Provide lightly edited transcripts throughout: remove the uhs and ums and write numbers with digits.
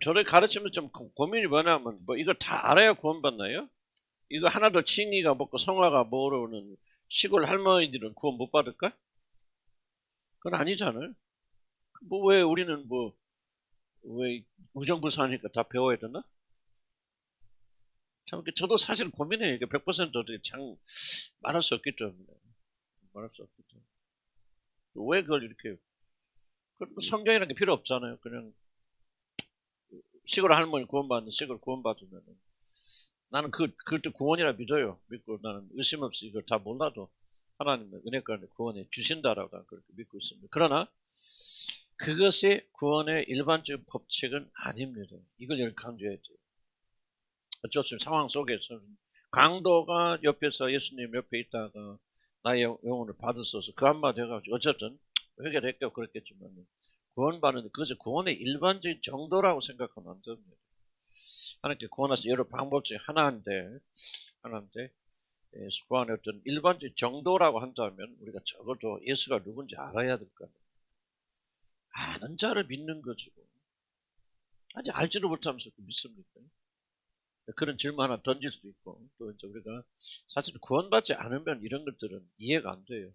저를 가르치면 좀 고민이 뭐냐면, 뭐 이걸 다 알아야 구원받나요? 이거 하나도 칭이가 먹고 성화가 모르는 시골 할머니들은 구원 못 받을까? 그건 아니잖아요. 뭐 왜 우리는 왜 무정부사니까 다 배워야 되나? 참, 저도 사실 고민해요. 이게 100% 어떻게 말할 수 없기 때문에. 말할 수 없기 때문에. 왜 그걸 이렇게, 성경이라는 게 필요 없잖아요. 그냥 시골 할머니 구원받는 시골 구원받으면 나는 그것도 구원이라 믿어요. 믿고 나는 의심 없이 이걸 다 몰라도 하나님의 은혜 가운데 구원해 주신다라고 나는 그렇게 믿고 있습니다. 그러나 그것이 구원의 일반적인 법칙은 아닙니다. 이걸 강조해야 돼요. 어쩔 수 없는 상황 속에서 강도가 옆에서 예수님 옆에 있다가 나의 영혼을 받으소서 그 한마디 해가지고 어쨌든 회개됐고 그랬겠지만 구원받는 그것이 구원의 일반적인 정도라고 생각하면 안 됩니다. 하나님께 구원하신 여러 방법 중에 하나인데 구원의 어떤 일반적인 정도라고 한다면 우리가 적어도 예수가 누군지 알아야 될 거 아니에요. 아는 자를 믿는 거지. 아직 알지도 못하면서 믿습니까? 그런 질문 하나 던질 수도 있고 또 이제 우리가 사실 구원받지 않으면 이런 것들은 이해가 안 돼요.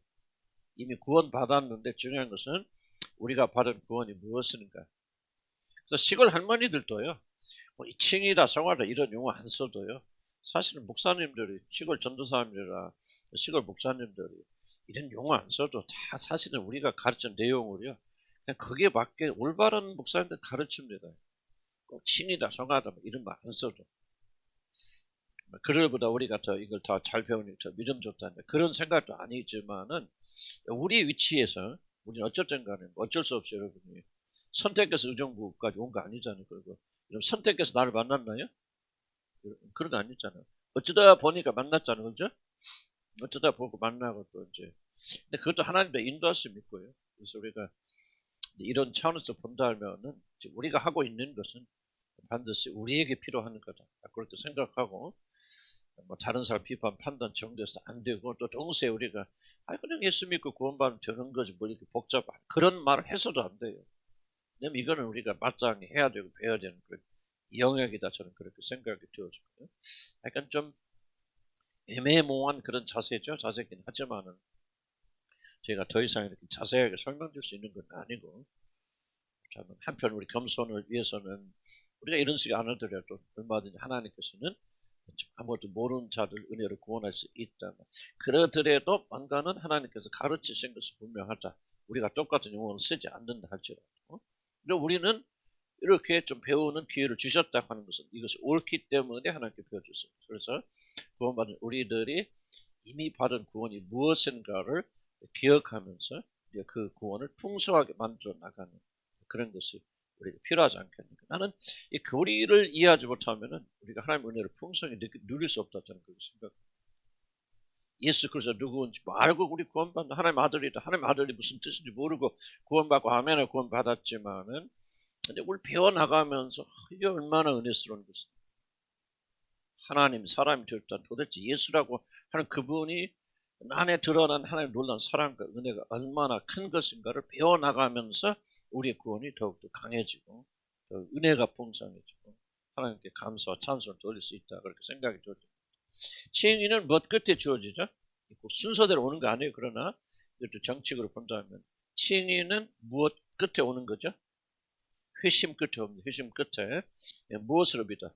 이미 구원받았는데 중요한 것은 우리가 받은 구원이 무엇인가. 그래서 시골 할머니들도요. 뭐 칭이다 성화다 이런 용어 안 써도요. 사실은 목사님들이 시골 전도사님들이나 시골 목사님들이 이런 용어 안 써도 다 사실은 우리가 가르친 내용을요. 그냥 거기에 맞게 올바른 목사님들 가르칩니다. 꼭 칭이다 성화다 뭐 이런 말 안 써도. 그들보다 우리가 더 이걸 더 잘 배우니까 더 믿음 좋다는 그런 생각도 아니지만은 우리 위치에서 우리는 어쨌든 간에 어쩔 수 없이 여러분이 선택해서 의정부까지 온 거 아니잖아요. 그리고 선택해서 나를 만났나요? 그런 거 아니잖아요. 어쩌다 보니까 만났잖아요. 그죠? 어쩌다 보고 만나고 또 이제 근데 그것도 하나님의 인도하심이 있고요. 그래서 우리가 이런 차원에서 본다면은 우리가 하고 있는 것은 반드시 우리에게 필요한 거다. 그렇게 생각하고 뭐 다른 사람 비판 판단 정도에서 안 되고 또 동시에 우리가 그냥 예수 믿고 구원받으면 되는 거지 뭐 이렇게 복잡한 그런 말을 해서도 안 돼요. 왜냐면 이거는 우리가 마땅히 해야 되고 배워야 되는 그런 영역이다 저는 그렇게 생각이 되어지고요. 약간 좀 애매모호한 그런 자세긴 하지만은 제가 더 이상 이렇게 자세하게 설명드릴 수 있는 건 아니고 한편 우리 겸손을 위해서는 우리가 이런 식이 안 하더라도 얼마든지 하나님께서는 아무것도 모르는 자들 은혜로 구원할 수 있다. 그러더라도 뭔가는 하나님께서 가르치신 것이 분명하다. 우리가 똑같은 용어를 쓰지 않는다 할지라도. 그리고 우리는 이렇게 좀 배우는 기회를 주셨다고 하는 것은 이것이 옳기 때문에 하나님께 배워주셨습니다. 그래서 구원받은 우리들이 이미 받은 구원이 무엇인가를 기억하면서 그 구원을 풍성하게 만들어 나가는 그런 것이 우리가 필요하지 않겠는가. 나는 이 교리를 이해하지 못하면 우리가 하나님의 은혜를 풍성히 누릴 수 없다 저는 그렇게 생각합니다. 예수 그리스도 누구인지 알고 우리 구원받는 하나님의 아들이다. 하나님의 아들이 무슨 뜻인지 모르고 구원받고 아멘을 구원받았지만은 근데 우리 배워나가면서 이게 얼마나 은혜스러운 것입니다. 하나님 사람이 되었다. 도대체 예수라고 하는 그분이 안에 드러난 하나님의 놀라운 사랑과 은혜가 얼마나 큰 것인가를 배워나가면서 우리의 구원이 더욱더 강해지고 은혜가 풍성해지고 하나님께 감사와 찬송을 돌릴 수 있다 그렇게 생각이 들었습니다. 칭의는 무엇 끝에 주어지죠? 순서대로 오는 거 아니에요. 그러나 이것도 정칙으로 본다면 칭의는 무엇 끝에 오는 거죠? 회심 끝에 옵니다. 회심 끝에 무엇으로 믿어?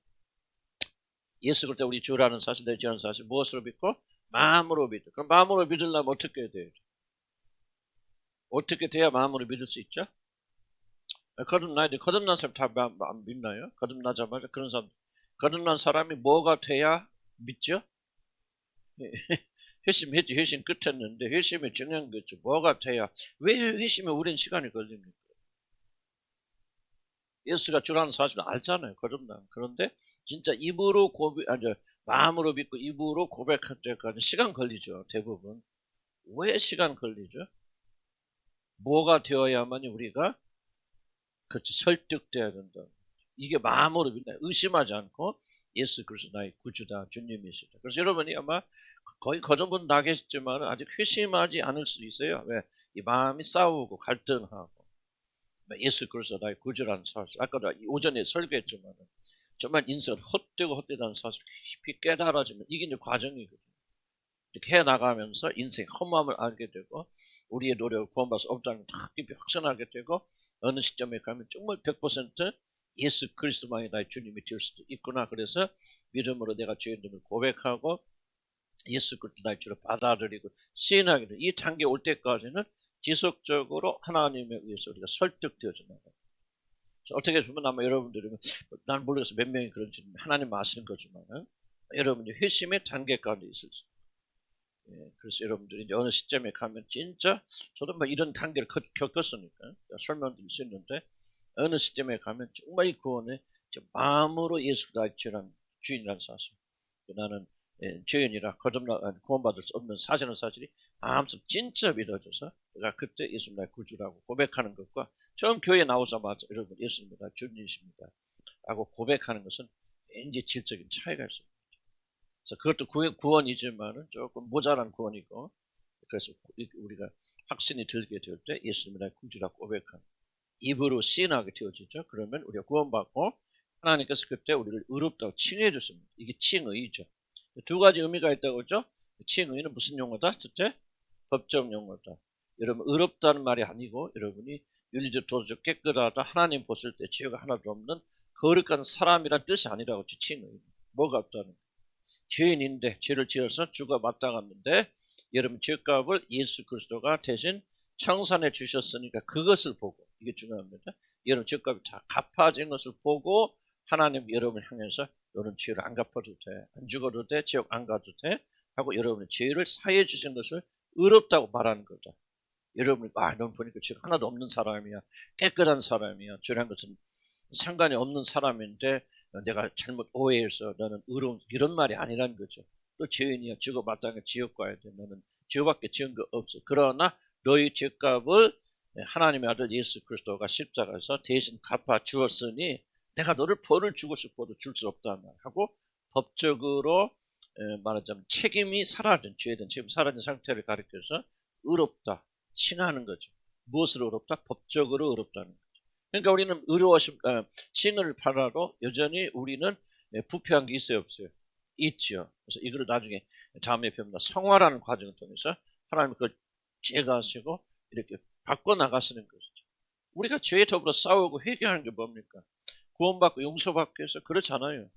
예수 그리스도 우리 주라는 사실, 내 주라는 사실 무엇으로 믿고? 마음으로 믿어. 그럼 마음으로 믿으려면 어떻게 해야 돼요? 어떻게 돼야 마음으로 믿을 수 있죠? 거듭난 사람 다 안 믿나요? 거듭나자마자 그런 사람 거듭난 사람이 뭐가 돼야 믿죠? 회심했지. 회심 끝했는데 회심이 중요한 거죠. 뭐가 돼야 왜 회심에 오랜 시간이 걸립니까? 예수가 주라는 사실을 알잖아요. 거듭난. 그런데 진짜 입으로 마음으로 믿고 입으로 고백할 때까지 시간 걸리죠. 대부분. 왜 시간 걸리죠? 뭐가 되어야만 우리가 그렇지 설득돼야 된다. 이게 마음으로 믿나 의심하지 않고 예수 그리스도 나의 구주다 주님이시다. 그래서 여러분이 아마 거의 거듭은 나겠지만 아직 회심하지 않을 수 있어요. 왜? 이 마음이 싸우고 갈등하고 예수 그리스도 나의 구주라는 사실, 아까도 오전에 설교했지만 정말 인생은 헛되고 헛되다는 사실을 깊이 깨달아지면 이게 이제 과정이거든요. 이렇게 해나가면서 인생의 허무함을 알게 되고 우리의 노력을 구원받아서 없다는 걸 깊이 확신하게 되고 어느 시점에 가면 정말 100% 예수 그리스도만이 나의 주님이 될 수도 있구나. 그래서 믿음으로 내가 죄인됨을 고백하고 예수 그리스도 나의 주로 받아들이고 시인하게 되는 이 단계에 올 때까지는 지속적으로 하나님에 의해서 우리가 설득되어져 나가요. 어떻게 보면 아마 여러분들이 난 모르겠어 몇 명이 그런지 하나님 아시는 거지만 여러분이 회심의 단계까지 있을 수 있어요. 그래서 여러분들이 이제 어느 시점에 가면 진짜 저도 뭐 이런 단계를 겪었으니까 설명드릴 수 있는데 어느 시점에 가면 정말 이 구원에 마음으로 예수가 나의 주인이라는 사실, 나는 죄인이라 구원받을 수 없는 사실이 마음속 진짜 믿어져서 내가 그때 예수님 나의 구주라고 고백하는 것과 처음 교회에 나오자마자 여러분 예수님 나의 주님이십니다 라고 고백하는 것은 왠지 질적인 차이가 있습니다. 그래서 그것도 구원이지만 조금 모자란 구원이고, 그래서 우리가 확신이 들게 될 때 예수님 나의 구주라고 고백하는 입으로 시인하게 되어지죠. 그러면 우리가 구원받고 하나님께서 그때 우리를 의롭다고 칭해 주십니다. 이게 칭의죠. 두 가지 의미가 있다고 하죠. 칭의는 무슨 용어다? 첫째, 법적 용어다. 여러분 의롭다는 말이 아니고 여러분이 윤리적 도덕적 깨끗하다, 하나님 보실 때 죄가 하나도 없는 거룩한 사람이란 뜻이 아니라고 하죠. 칭의. 뭐가 없다는 거예요. 죄인인데 죄를 지어서 죽어 마땅했는데 여러분 죄값을 예수 그리스도가 대신 청산해 주셨으니까 그것을 보고, 이게 중요합니다. 여러분 죄값이 다 갚아진 것을 보고 하나님 여러분을 향해서 너는 죄를 안 갚아도 돼, 안 죽어도 돼, 지옥 안 가도 돼 하고 여러분의 죄를 사해 주신 것을 의롭다고 말하는 거죠. 여러분이 넌 보니까 죄가 하나도 없는 사람이야, 깨끗한 사람이야, 죄란 것은 상관이 없는 사람인데 내가 잘못 오해해서 너는 의로운, 이런 말이 아니라는 거죠. 너 죄인이야, 죽어 마땅히 지옥 가야 돼, 너는 죄밖에 지은 거 없어. 그러나 너희 죄값을 하나님의 아들 예수 그리스도가 십자가에서 대신 갚아 주었으니 내가 너를 벌을 주고 싶어도 줄 수 없다 하고 법적으로 말하자면 책임이 사라진, 죄에 대한 책임이 사라진 상태를 가리켜서 의롭다 칭하는 거죠. 무엇으로 의롭다? 법적으로 의롭다는 거죠. 그러니까 우리는 의로우심, 칭을 받아도 여전히 우리는 부패한 게 있어요, 없어요? 있죠. 그래서 이걸 나중에 다음에 배웁니다. 성화라는 과정을 통해서 하나님 그걸 제거하시고 이렇게 바꿔나가시는 것이죠. 우리가 죄에 더불어 싸우고 회개하는 게 뭡니까? 구원받고 용서받기 위해서 그렇잖아요.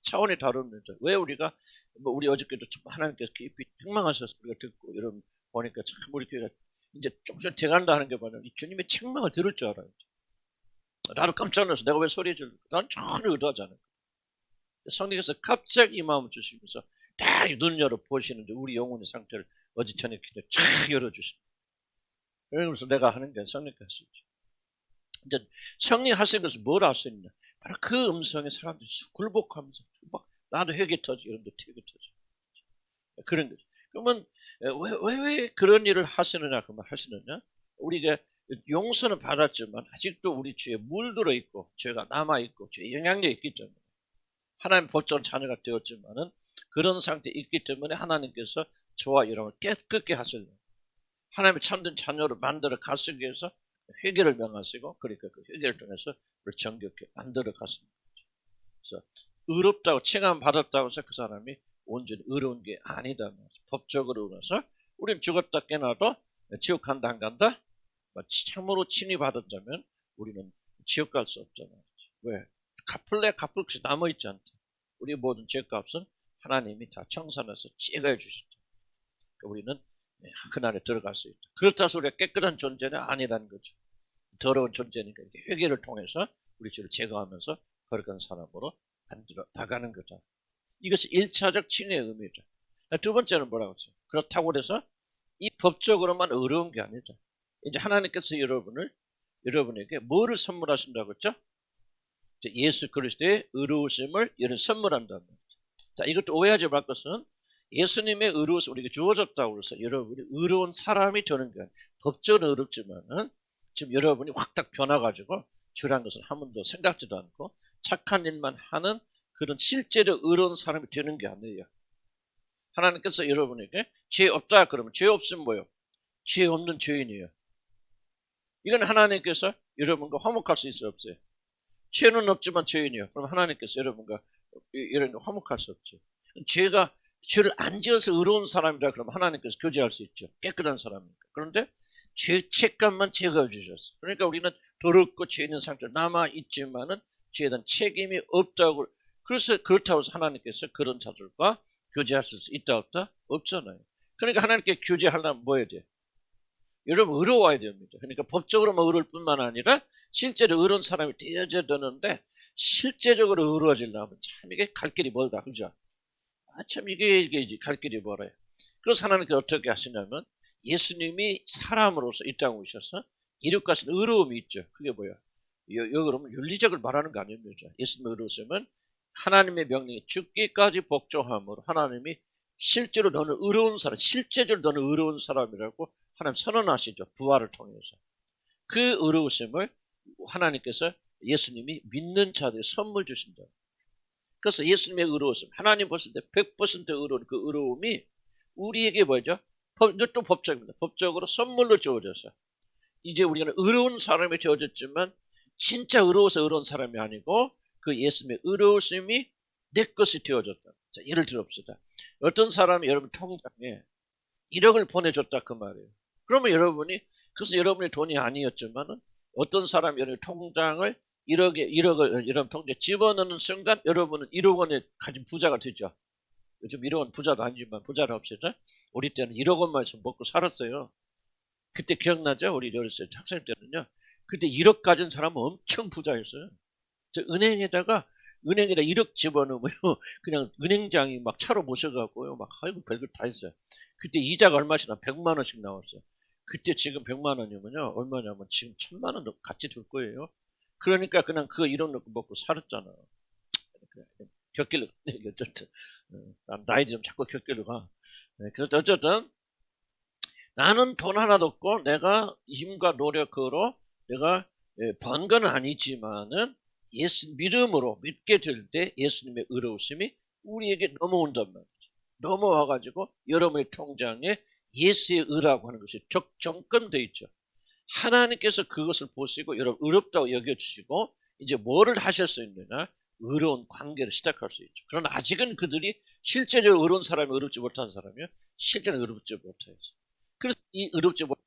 차원이 다릅니다. 왜 우리가 우리 어저께도 하나님께서 깊이 책망하셔서 우리가 듣고 여러분 보니까 참 우리 교회가 이제 조금씩 돼간다 하는 게 뭐냐면 이 주님의 책망을 들을 줄 알아요. 나도 깜짝 놀라서 내가 왜 소리 지르까? 난 전혀 의도하지 않아요. 성령께서 갑자기 이 마음을 주시면서 딱 눈 열어 보시는데 우리 영혼의 상태를 어제 저녁에 쫙 열어주십니다. 그러면서 내가 하는 게 성령께서 하시죠. 이제 성령 하시는 것은 뭘 할 수 있냐? 바로 그 음성에 사람들이 굴복하면서 막 나도 회개 터지, 여러분도 회개 터지. 그런 거죠. 그러면 왜 그런 일을 하시느냐? 그 말 하시느냐? 우리가 용서는 받았지만 아직도 우리 죄에 물들어 있고 죄가 남아 있고 죄의 영향력이 있기 때문에 하나님 법적인 자녀가 되었지만은 그런 상태에 있기 때문에 하나님께서 저와 여러분을 깨끗게 하시려 하나님의 참된 자녀로 만들어 가시기 위해서 회개를 명하시고 그러니까 그 회개를 통해서 우리를 정결케 만들어 가십니다. 그래서 의롭다고 칭함 받았다고 해서 그 사람이 온전히 의로운 게 아니다. 법적으로 의로워서 우리는 죽었다 깨나도 지옥 간다 안 간다? 참으로 칭의 받았다면 우리는 지옥 갈 수 없잖아요. 왜? 갚을 것이 남아있지 않다. 우리 모든 죄값은 하나님이 다 청산해서 제거해 주셨다. 그러니까 우리는 그날에 들어갈 수 있다. 그렇다 해서 우리가 깨끗한 존재는 아니라는 거죠. 더러운 존재니까 회개를 통해서 우리 죄를 제거하면서 거룩한 사람으로 만들어 나가는 거다. 이것이 1차적 칭의의 의미죠. 두 번째는 뭐라고 했어요? 그렇다고 해서 이 법적으로만 의로운 게 아니다. 이제 하나님께서 여러분에게 뭐를 선물하신다고 했죠? 예수 그리스도의 의로우심을 이런 선물한다는 거죠. 자, 이것도 오해하지 말 것은 예수님의 의로우심 우리가 주어졌다고 해서 여러분이 의로운 사람이 되는 게 아니에요. 법적으로 의롭지만은 지금 여러분이 확 딱 변화가지고 죄란 것을 한 번도 생각지도 않고 착한 일만 하는 그런 실제로 의로운 사람이 되는 게 아니에요. 하나님께서 여러분에게 죄 없다 그러면 죄 없으면 뭐예요? 죄 없는 죄인이에요. 이건 하나님께서 여러분과 화목할 수 있어요, 없어요? 죄는 없지만 죄인이요. 그럼 하나님께서 여러분과 이런 화목할 수 없죠. 죄를 안 지어서 의로운 사람이라 그러면 하나님께서 교제할 수 있죠. 깨끗한 사람이니까. 그런데 죄책감만 제거해주셨어. 그러니까 우리는 더럽고 죄 있는 상태로 남아있지만은 죄에 대한 책임이 없다고. 그래서 그렇다고 해서 하나님께서 그런 자들과 교제할 수 있다 없다? 없잖아요. 그러니까 하나님께 교제하려면 뭐 해야 돼? 여러분 의로워야 됩니다. 그러니까 법적으로만 의로울 뿐만 아니라 실제로 의로운 사람이 되어져야 되는데 실제적으로 의로워지려면 참 이게 갈 길이 멀다. 그죠? 참 이게 갈 길이 멀어요. 그래서 하나님께서 어떻게 하시냐면 예수님이 사람으로서 이 땅에 오셔서 이룩하신 의로움이 있죠. 그게 뭐야? 여기 그러면 윤리적을 말하는 거 아닙니다. 예수님의 의로우심은 하나님의 명령에 죽기까지 복종함으로 하나님이 실제로 너는 의로운 사람, 실제적으로 너는 의로운 사람이라고 하나님 선언하시죠. 부활을 통해서. 그 의로우심을 하나님께서 예수님이 믿는 자들에게 선물 주신다. 그래서 예수님의 의로우심, 하나님 보실 때 100% 의로운 그 의로움이 우리에게 뭐죠? 이것도 법적입니다. 법적으로 선물로 주어져서 이제 우리는 의로운 사람이 되어졌지만 진짜 의로워서 의로운 사람이 아니고 그 예수님의 의로우심이 내 것이 되어졌다. 자, 예를 들어봅시다. 어떤 사람이 여러분 통장에 1억을 보내줬다 그 말이에요. 그러면 여러분이 그래서 여러분의 돈이 아니었지만은 어떤 사람이 여러분 통장을 1억을 여러분 통장에 집어넣는 순간 여러분은 1억 원에 가진 부자가 되죠. 요즘 1억 원 부자도 아니지만 부자를 합시다. 우리 때는 1억 원만 있으면 먹고 살았어요. 그때 기억나죠? 우리 어렸을 때 학생 때는요. 그때 1억 가진 사람은 엄청 부자였어요. 저 은행에다 1억 집어넣으면 그냥 은행장이 막 차로 모셔가고요. 막 아이고 별걸 다 했어요. 그때 이자가 얼마씩나 100만 원씩 나왔어요. 그때 지금 100만 원이면요. 얼마냐면 지금 1000만 원 같이 줄 거예요. 그러니까 그냥 그거 1억 넣고 먹고 살았잖아. 곁길로 어쨌든 나이 좀 자꾸 곁길로 가. 그래서 어쨌든 나는 돈 하나도 없고 내가 힘과 노력으로 내가 번 건 아니지만은 예수 믿음으로 믿게 될 때 예수님의 의로우심이 우리에게 넘어온단 말이죠. 넘어와가지고 여러분의 통장에 예수의 의라고 하는 것이 적정권되어 있죠. 하나님께서 그것을 보시고 여러분 의롭다고 여겨주시고 이제 뭐를 하실 수 있느냐? 의로운 관계를 시작할 수 있죠. 그러나 아직은 그들이 실제적으로 의로운 사람이 의롭지 못한 사람이요. 실제는 의롭지 못해요. 그래서 이 의롭지 못한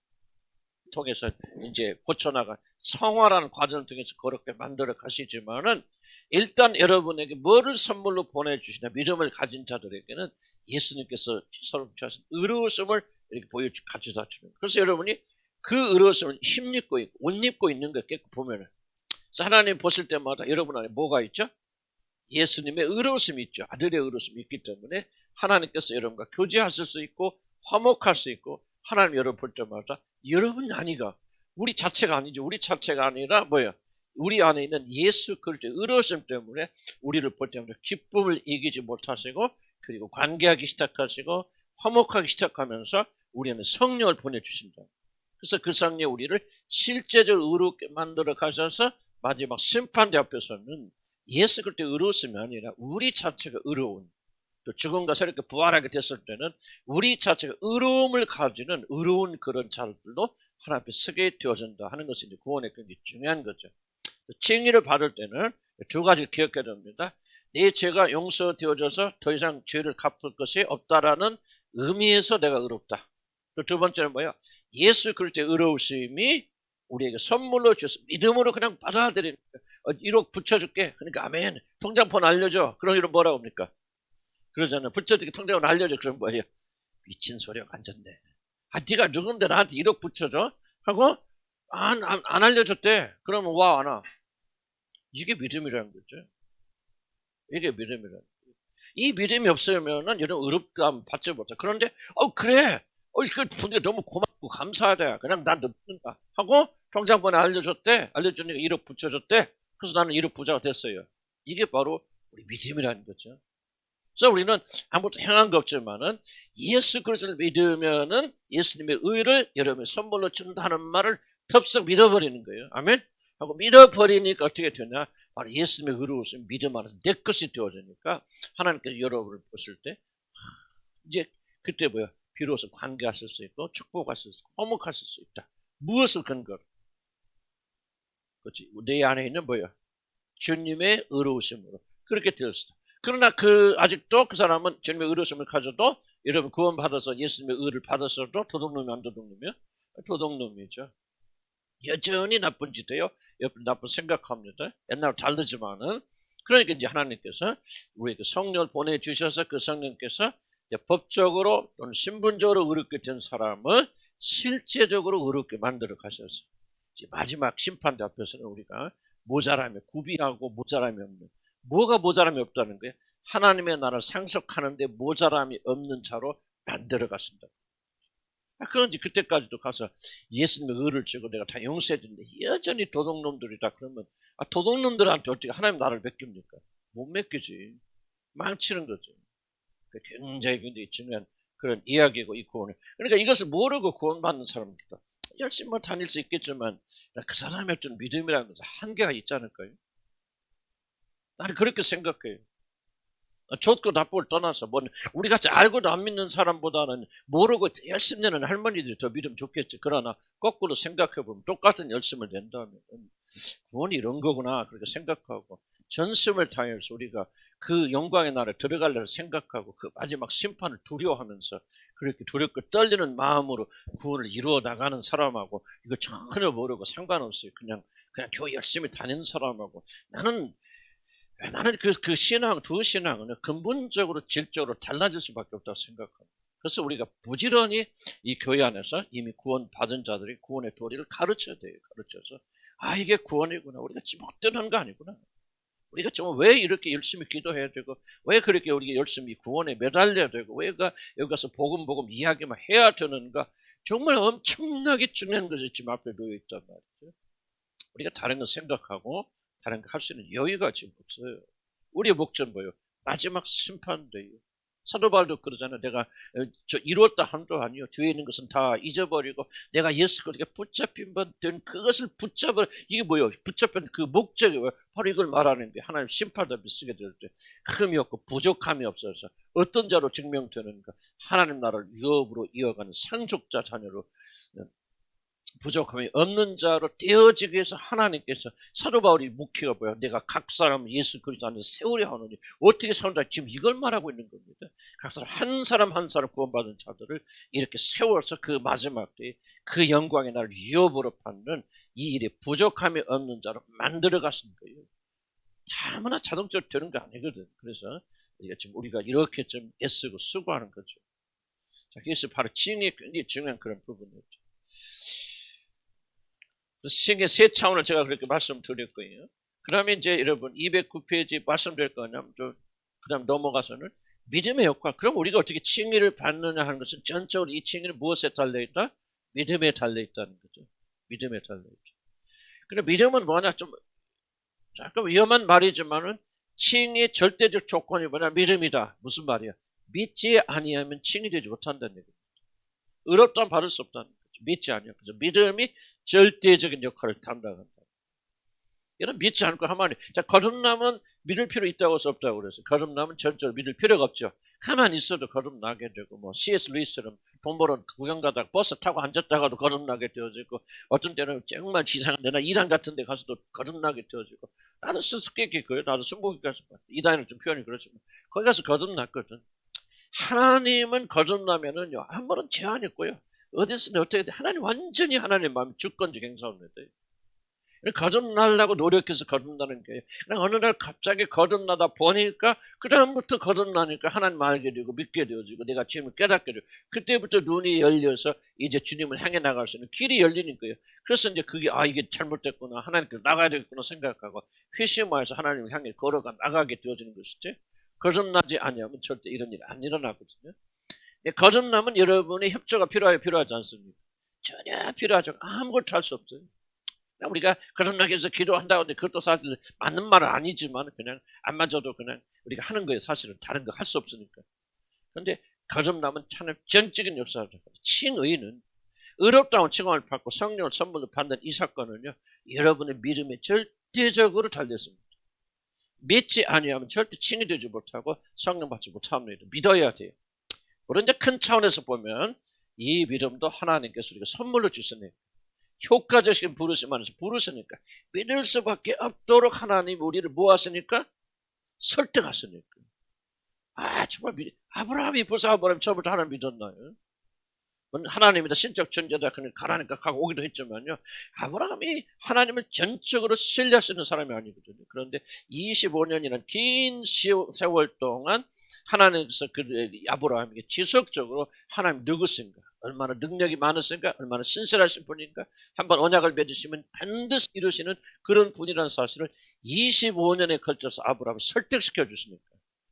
통해서 이제 고쳐나간 성화라는 과정을 통해서 그렇게 만들어 가시지만은 일단 여러분에게 뭐를 선물로 보내주시냐 믿음을 가진 자들에게는 예수님께서 선포하신 의로우심을 이렇게 가져다 주는 거예요. 그래서 여러분이 그 의로우심을 힘입고 있고 옷 입고 있는 걸 깨끗 보면은 하나님 보실 때마다 여러분 안에 뭐가 있죠? 예수님의 의로우심이 있죠. 아들의 의로우심이 있기 때문에 하나님께서 여러분과 교제하실 수 있고 화목할 수 있고 하나님 여러분 볼 때마다 여러분 아니가 우리 자체가 아니죠. 우리 자체가 아니라 뭐예요? 우리 안에 있는 예수 그리스도의 의로우심 때문에 우리를 볼 때마다 기쁨을 이기지 못하시고 그리고 관계하기 시작하시고 화목하기 시작하면서 우리는 성령을 보내주신다. 그래서 그 성령 우리를 실제적으로 의롭게 만들어 가셔서 마지막 심판대 앞에서는 예수 그리스도의 의로우심이 아니라 우리 자체가 의로운 또 죽음과 새롭게 부활하게 됐을 때는 우리 자체가 의로움을 가지는 의로운 그런 자들도 하나님 앞에 서게 되어진다 하는 것이 이제 구원의 굉장히 중요한 거죠. 칭의를 받을 때는 두 가지를 기억해야 됩니다. 내 죄가 용서되어져서 더 이상 죄를 갚을 것이 없다라는 의미에서 내가 의롭다. 또 두 번째는 뭐야? 예수 그리스도의 의로우심이 우리에게 선물로 주셔서 믿음으로 그냥 받아들이는 거예요. 1억 붙여줄게. 그러니까 아멘. 통장번 알려줘. 그럼 이런 뭐라고 합니까? 그러잖아요. 붙여줄게 통장번 알려줘. 그럼 뭐예요? 미친 소리가 앉았네. 아, 네가 누군데 나한테 1억 붙여줘? 하고 안 알려줬대. 그러면 와, 안 와. 이게 믿음이라는 거죠. 이게 믿음이라는 거죠. 이 믿음이 없으면은 여러분 의롭다함 받지 못해. 그런데 그래. 그 분이 너무 고맙고 감사하다. 그냥 난 믿는다. 하고 통장번호 알려줬대. 알려주니까 1억 붙여줬대. 그래서 나는 1억 부자가 됐어요. 이게 바로 우리 믿음이라는 거죠. 그래서 우리는 아무것도 행한 거 없지만은 예수 그리스도를 믿으면은 예수님의 의를 여러분의 선물로 준다는 말을 덥석 믿어버리는 거예요. 아멘. 하고 믿어버리니까 어떻게 되냐? 바로 예수님의 의로우심 믿음 안에서 내 것이 되어지니까 하나님께서 여러분을 보실 때 이제 그때 뭐야? 비로소 관계하실 수 있고 축복하실 수 있고 화목하실 수 있다. 무엇을 근거로? 그렇지. 내 안에 있는 뭐야? 주님의 의로우심으로 그렇게 되었어. 그러나 아직도 그 사람은 주님의 의로우심을 가져도 여러분 구원받아서 예수님의 의를 받았어도 도둑놈이 안 도둑놈이요? 도둑놈이죠. 여전히 나쁜 짓 해요. 나쁜 생각합니다. 옛날 다르지만은 그러니까 이제 하나님께서 우리에게 성령을 보내주셔서 그 성령께서 법적으로 또는 신분적으로 의롭게 된 사람을 실제적으로 의롭게 만들어 가셔서 마지막 심판 앞에서는 우리가 모자람이 구비하고 모자람이 없는 뭐가 모자람이 없다는 거예요? 하나님의 나라를 상속하는데 모자람이 없는 자로 만들어 갔습니다. 그런지 그때까지도 가서 예수님의 의를 주고 내가 다 용서해 주는데 여전히 도둑놈들이다 그러면 도둑놈들한테 어떻게 하나님 나라를 맡깁니까? 못 맡기지. 망치는 거죠. 굉장히 중요한 그런 이야기고 이 구원을. 그러니까 이것을 모르고 구원받는 사람입니다. 열심히 다닐 수 있겠지만 그 사람의 어떤 믿음이라는 것은 한계가 있지 않을까요? 나는 그렇게 생각해요. 좋고 나쁘고를 떠나서 우리 같이 알고도 안 믿는 사람보다는 모르고 열심히 내는 할머니들이 더 믿으면 좋겠지. 그러나 거꾸로 생각해보면 똑같은 열심을 낸다면 구원이 이런 거구나 그렇게 생각하고 전심을 다해서 우리가 그 영광의 나라에 들어가려고 생각하고 그 마지막 심판을 두려워하면서 그렇게 두렵고 떨리는 마음으로 구원을 이루어 나가는 사람하고 이거 전혀 모르고 상관없어요. 그냥 교회 열심히 다니는 사람하고 나는 그 신앙, 두 신앙은 근본적으로 질적으로 달라질 수밖에 없다고 생각합니다. 그래서 우리가 부지런히 이 교회 안에서 이미 구원 받은 자들이 구원의 도리를 가르쳐야 돼요. 가르쳐서 이게 구원이구나. 우리가 지목되는 거 아니구나. 우리가 좀 왜 이렇게 열심히 기도해야 되고 왜 그렇게 우리가 열심히 구원에 매달려야 되고 왜 여기 가서 복음 이야기만 해야 되는가. 정말 엄청나게 중요한 것이 지금 앞에 놓여 있단 말이죠. 우리가 다른 거 생각하고 다른 거 할 수 있는 여유가 지금 없어요. 우리의 목적은 뭐예요? 마지막 심판대요. 사도 바울도 그러잖아요. 내가 이루었다 함도 아니요. 뒤에 있는 것은 다 잊어버리고 내가 예수 그리스도에 붙잡힌 된 그것을 붙잡을 이게 뭐예요? 붙잡힌 그 목적이 뭐예요? 바로 이걸 말하는 게 하나님 심판 앞에 쓰게 될 때 흠이 없고 부족함이 없어서 어떤 자로 증명되는가? 하나님 나라를 유업으로 이어가는 상속자 자녀로 부족함이 없는 자로 되어지기 위해서 하나님께서 사도 바울이 목표가 뭐야? 내가 각 사람 예수 그리스도 안에서 세우려 하느니 어떻게 사는다? 지금 이걸 말하고 있는 겁니다. 각 사람 한 사람 구원받은 자들을 이렇게 세워서 그 마지막 때에 그 영광의 날을 유업으로 받는 이 일에 부족함이 없는 자로 만들어 가신 거예요. 다무나 자동적으로 되는 거 아니거든. 그래서 우리가 이렇게 좀 애쓰고 수고하는 거죠. 자, 그래서 바로 징이 굉장히 중요한 그런 부분이었죠. 징의 세 차원을 제가 그렇게 말씀드렸고요. 그러면 이제 여러분 209페이지 말씀드릴 거냐면 그 다음 넘어가서는 믿음의 역할. 그럼 우리가 어떻게 칭의를 받느냐 하는 것은 전적으로 이 칭의는 무엇에 달려있다? 믿음에 달려있다는 거죠. 믿음에 달려있죠. 그럼 믿음은 뭐냐? 좀 약간 위험한 말이지만은 칭의의 절대적 조건이 뭐냐? 믿음이다. 무슨 말이야? 믿지 아니하면 칭의되지 못한다는 얘기입니다. 의롭다면 받을 수 없다는 거죠. 믿지 아니하면. 그래서 믿음이 절대적인 역할을 담당한다. 이런 믿지 않고 하면 자 거듭남은 믿을 필요 있다고 해서 없다고 그래서 거듭남은 전적으로 믿을 필요가 없죠. 가만히 있어도 거듭나게 되고 C.S. 루이스처럼 돈 벌어 구경 가다가 버스 타고 앉았다가도 거듭나게 되어지고 어떤 때는 정말 지상한 데나 이단 같은 데 가서도 거듭나게 되어지고 나도 수수께끼 거예요. 나도 순복이 가서 이단은 좀 표현이 그렇지만 거기 가서 거듭났거든. 하나님은 거듭나면은요 아무런 제한이 없고요. 어디서든 어떻게 하나님 완전히 하나님 마음이 주권적 행사입니다. 거듭나려고 노력해서 거듭나는 거예요. 그냥 어느 날 갑자기 거듭나다 보니까 그 다음부터 거듭나니까 하나님 알게 되고 믿게 되어지고 내가 주님을 깨닫게 되고 그때부터 눈이 열려서 이제 주님을 향해 나갈 수 있는 길이 열리는 거예요. 그래서 이제 그게 이게 잘못됐구나 하나님께 나가야 되겠구나 생각하고 회심하여서 하나님을 향해 걸어가 나가게 되어지는 것이지 거듭나지 아니하면 절대 이런 일이 안 일어나거든요. 거듭나면 여러분의 협조가 필요하지 않습니까? 전혀 필요하죠. 아무것도 할 수 없어요. 우리가 거듭나기 위해서 기도한다고 하는데 그것도 사실 맞는 말은 아니지만 그냥 안 맞아도 그냥 우리가 하는 거예요. 사실은 다른 거 할 수 없으니까. 그런데 거듭나면 참 전적인 역사를 합니다. 칭의는 의롭다운 칭함을 받고 성령을 선물로 받는 이 사건은요. 여러분의 믿음에 절대적으로 달렸습니다. 믿지 아니하면 절대 칭이 되지 못하고 성령 받지 못합니다. 믿어야 돼요. 물론 이제 큰 차원에서 보면 이 믿음도 하나님께서 우리가 선물로 주시네요. 효과적인 부르심 안에서 부르시니까 믿을 수밖에 없도록 하나님 우리를 모았으니까 설득하시니까. 정말 아브라함이 벌써 아브라함 처음부터 하나님 믿었나요? 하나님이다 신적 존재다 그냥 가라니까 가고 오기도 했지만요, 아브라함이 하나님을 전적으로 신뢰할 수 있는 사람이 아니거든요. 그런데 25년이라는 긴 세월 동안 하나님께서 그 아브라함에게 지속적으로 하나님 누구신가, 얼마나 능력이 많으신가, 얼마나 신실하신 분인가, 한번 언약을 맺으시면 반드시 이루시는 그런 분이라는 사실을 25년에 걸쳐서 아브라함을 설득시켜 주시니까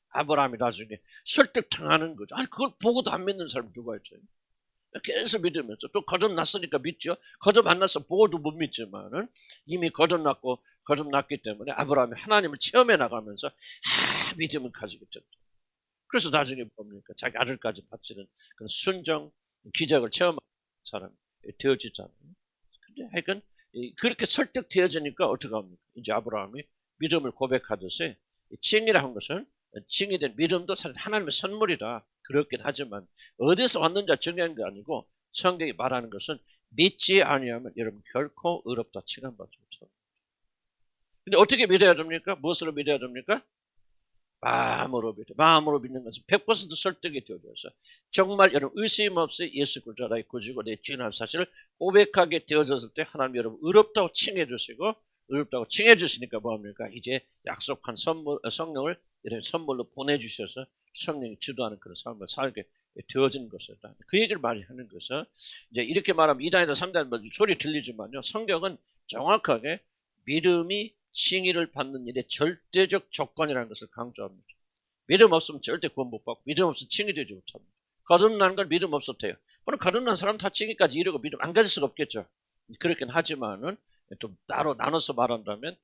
아브라함이 나중에 설득당하는 거죠. 그걸 보고도 안 믿는 사람이 누가 있죠? 계속 믿으면서 또 거듭났으니까 믿죠. 거듭 안 나서 보고도 못 믿지만은 이미 거듭났기 때문에 아브라함이 하나님을 체험해 나가면서 믿음을 가지게 됐다. 그래서 나중에 뭡니까? 자기 아들까지 바치는 그런 순종, 기적을 체험하는 사람이 되어지잖아요. 근데 하여간 그렇게 설득되어지니까 어떻게 합니까? 이제 아브라함이 믿음을 고백하듯이 칭이라 한 것은, 칭이 된 믿음도 사실 하나님의 선물이다. 그렇긴 하지만 어디서 왔는지 중요한 게 아니고, 성경이 말하는 것은 믿지 아니하면 여러분 결코 의롭다 칭함받지 못합니다. 근데 어떻게 믿어야 됩니까? 무엇으로 믿어야 됩니까? 마음으로 믿어. 마음으로 믿는 것은 100% 설득이 되어져서 정말 여러분 의심 없이 예수 그리스도 나의 구주고 내 주인이라는 사실을 고백하게 되어졌을 때 하나님 여러분 의롭다고 칭해 주시고, 의롭다고 칭해 주시니까 뭐합니까? 이제 약속한 성령을 이런 선물로 보내주셔서 성령이 주도하는 그런 삶을 살게 되어지는 것이다. 그 얘기를 많이 하는 것은, 이제 이렇게 말하면 2단이나 3단 소리 들리지만요, 성경은 정확하게 믿음이 칭의를 받는 일의 절대적 조건이라는 것을 강조합니다. 믿음 없으면 절대 구원 못 받고, 믿음 없으면 칭의되지 못합니다. 거듭나는 건 믿음 없어도 돼요. 물론 거듭난 사람 다 칭의까지 이루고 믿음 안 가질 수가 없겠죠. 그렇긴 하지만은 좀 따로 나눠서 말한다면,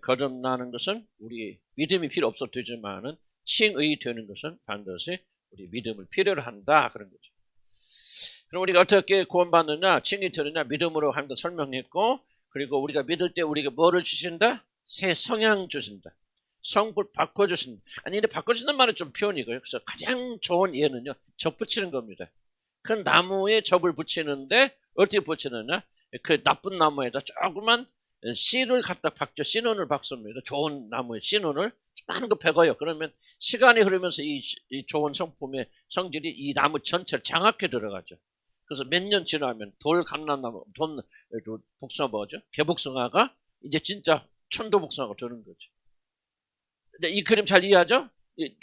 거듭나는 것은 우리 믿음이 필요 없어도 되지만은 칭의 되는 것은 반드시 우리 믿음을 필요로 한다, 그런 거죠. 그럼 우리가 어떻게 구원받느냐, 칭의 되느냐, 믿음으로 하는 걸 설명했고, 그리고 우리가 믿을 때 우리가 뭐를 주신다? 새 성향 주신다. 성불 바꿔주신다. 근데 바꿔주는 말은 좀 표현이고요. 그래서 가장 좋은 예는요, 접 붙이는 겁니다. 그 나무에 접을 붙이는데 어떻게 붙이느냐? 그 나쁜 나무에다 조그만 씨를 갖다 박죠. 씨눈을 박습니다. 좋은 나무에 씨눈을 많은 거 베어요. 그러면 시간이 흐르면서 이 좋은 성품의 성질이 이 나무 전체를 장악해 들어가죠. 그래서 몇 년 지나면 돌감람나무, 복숭아 뭐죠? 개복숭아가 이제 진짜 천도복숭아가 되는 거죠. 근데 이 그림 잘 이해하죠?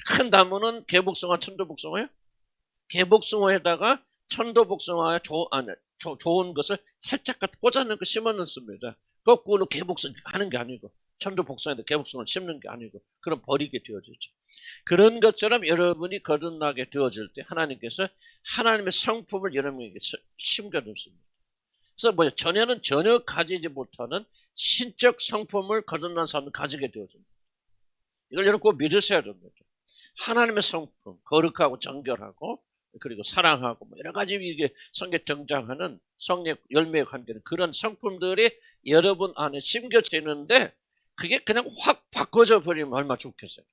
큰 나무는 개복숭아, 천도복숭아예요. 개복숭아에다가 천도복숭아의 좋은 것을 살짝 꽂아넣고 심어넣습니다. 거꾸로 개복숭아 하는 게 아니고, 천도복숭아에다 개복숭아를 심는 게 아니고, 그럼 버리게 되어지죠. 그런 것처럼 여러분이 거듭나게 되어질 때 하나님께서 하나님의 성품을 여러분에게 심겨놓습니다. 그래서 전에는 전혀 가지지 못하는 신적 성품을 거듭난 사람은 가지게 되어집니다. 이걸 여러분 꼭 믿으셔야 됩니다. 하나님의 성품, 거룩하고 정결하고 그리고 사랑하고 여러 가지 이게 성경에 등장하는 성령 열매에 관계는 그런 성품들이 여러분 안에 심겨지는데, 그게 그냥 확 바꿔져 버리면 얼마나 좋겠어요.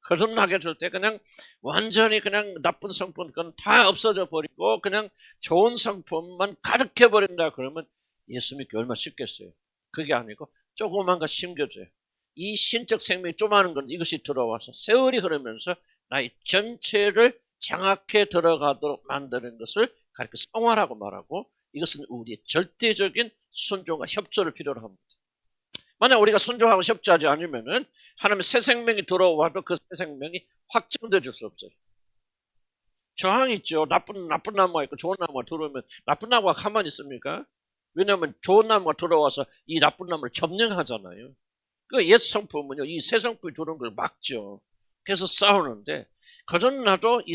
거듭나게 될 때 그냥 완전히 그냥 나쁜 성품 그건 다 없어져 버리고 그냥 좋은 성품만 가득해 버린다 그러면 예수 믿기 얼마나 쉽겠어요. 그게 아니고 조그만 거 심겨져요. 이 신적 생명이 조그마한 건 이것이 들어와서 세월이 흐르면서 나의 전체를 장악해 들어가도록 만드는 것을 가르쳐 성화라고 말하고, 이것은 우리의 절대적인 순종과 협조를 필요로 합니다. 만약 우리가 순종하고 협조하지 않으면은 하나님의 새 생명이 들어와도 그 새 생명이 확정되어질 수 없어요. 저항이 있죠. 나쁜 나무가 있고 좋은 나무가 들어오면 나쁜 나무가 가만히 있습니까? 왜냐하면 좋은 나무가 들어와서 이 나쁜 나무를 점령하잖아요. 그 옛 성품은요, 이 새 성품이 들어오는 걸 막죠. 그래서 싸우는데, 거듭나도 이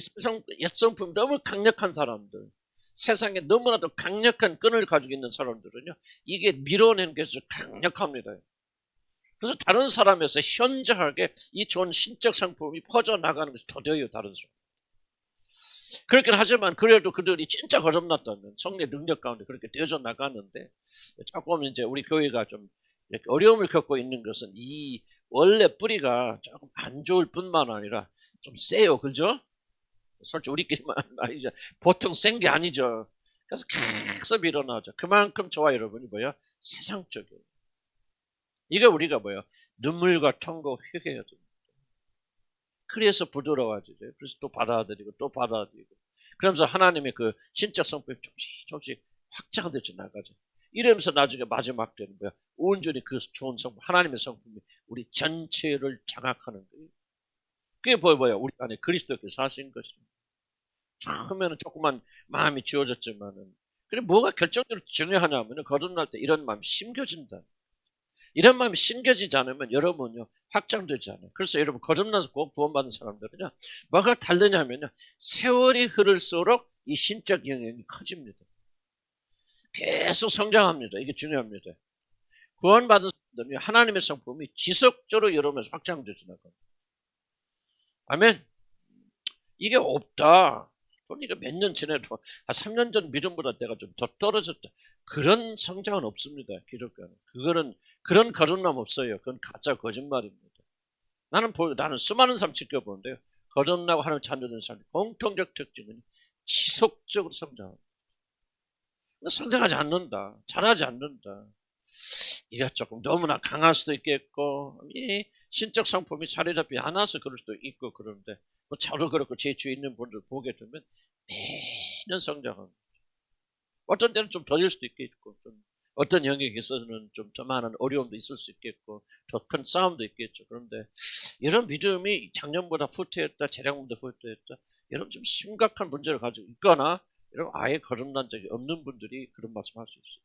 옛 성품이 너무 강력한 사람들, 세상에 너무나도 강력한 끈을 가지고 있는 사람들은요, 이게 밀어내는 게 아주 강력합니다. 그래서 다른 사람에서 현저하게 이 좋은 신적 성품이 퍼져나가는 것이 더뎌요, 다른 사람. 그렇긴 하지만 그래도 그들이 진짜 거듭났다면 성령의 능력 가운데 그렇게 되어져 나가는데, 조금 이제 우리 교회가 좀 이렇게 어려움을 겪고 있는 것은 이 원래 뿌리가 조금 안 좋을 뿐만 아니라 좀 세요, 그죠? 솔직히 우리끼리만 말이죠. 보통 센 게 아니죠. 그래서 계속 밀어넣죠. 그만큼 저와 여러분이 뭐야? 세상적이에요. 이거 우리가 뭐야? 눈물과 통과 회개해야 됩니다. 그래서 부드러워지죠. 그래서 또 받아들이고 또 받아들이고. 그러면서 하나님의 그 신적 성품이 조금씩 확장되어 나가죠. 이러면서 나중에 마지막 때는 뭐야? 온전히 그 좋은 성품, 하나님의 성품이 우리 전체를 장악하는 거예요. 그게 뭐야? 우리 안에 그리스도께서 사신 것입니다. 처음에는 조그만 마음이 지워졌지만은, 그래 뭐가 결정적으로 중요하냐면은 거듭날 때 이런 마음이 심겨진다. 이런 마음이 심겨지지 않으면 여러분요 확장되지 않아요. 그래서 여러분 거듭나서 구원받은 사람들은요 뭐가 다르냐면요 세월이 흐를수록 이 신적 영역이 커집니다. 계속 성장합니다. 이게 중요합니다. 구원받은 사람들은 하나님의 성품이 지속적으로 여러분에서 확장되지 나갑니다. 아멘. 이게 없다. 그러니까 몇 년 지내도 3년 전 믿음보다 내가 좀 더 떨어졌다. 그런 성장은 없습니다. 기독교는. 그런 거듭남 없어요. 그건 가짜 거짓말입니다. 나는 수많은 사람 지켜보는데요. 거듭나고 하나님 자녀된 사람의 공통적 특징은 지속적으로 성장합니다. 성장하지 않는다. 잘하지 않는다. 이게 조금 너무나 강할 수도 있겠고 이 신적 성품이 자리 잡지 않아서 그럴 수도 있고 그런데 뭐 저도 그렇고 제 주위에 있는 분들 보게 되면 매년 성장합니다. 어떤 때는 좀 더딜 수도 있겠고 좀 어떤 영역에 있어서는 좀 더 많은 어려움도 있을 수 있겠고 더 큰 싸움도 있겠죠. 그런데 이런 믿음이 작년보다 후퇴했다, 재작년보다 후퇴했다 이런 좀 심각한 문제를 가지고 있거나 이런 아예 거듭난 적이 없는 분들이 그런 말씀할 수 있어요.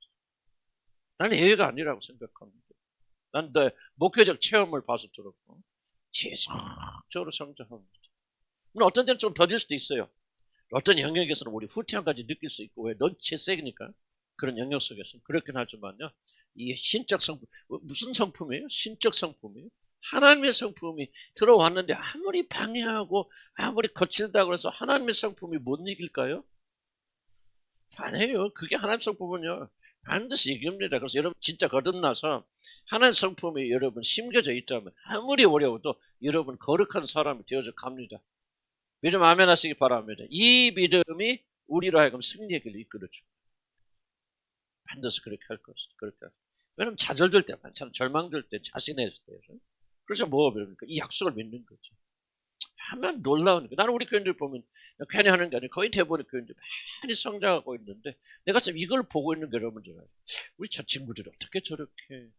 나는 예외가 아니라고 생각합니다. 난 목회적 체험을 봐서 들었고 지속적으로 성장합니다. 물론 어떤 때는 좀 더딜 수도 있어요. 어떤 영역에서는 우리 후퇴함까지 느낄 수 있고 왜 넌체 세니까 그런 영역 속에서는 그렇긴 하지만요. 이 신적 성품 무슨 성품이에요? 신적 성품이에요. 하나님의 성품이 들어왔는데 아무리 방해하고 아무리 거칠다고 해서 하나님의 성품이 못 이길까요? 아니에요. 그게 하나님의 성품은요. 반드시 이깁니다. 그래서 여러분 진짜 거듭나서 하나님의 성품이 여러분 심겨져 있다면 아무리 어려워도 여러분 거룩한 사람이 되어져 갑니다. 믿음 아멘 하시기 바랍니다. 이 믿음이 우리로 하여금 승리의 길을 이끌어줍니다. 반드시 그렇게 할 것이다. 그렇게. 왜냐면 좌절될 때 많잖아요. 절망될 때, 자신의 때에서. 그래서 뭐 그럽니까? 이 약속을 믿는 거죠. 하면 놀라운 거. 나는 우리 교인들 보면 괜히 하는 게 아니고 거의 대부분의 교인들 많이 성장하고 있는데 내가 지금 이걸 보고 있는 게 여러분들 우리 저 친구들이 어떻게 저렇게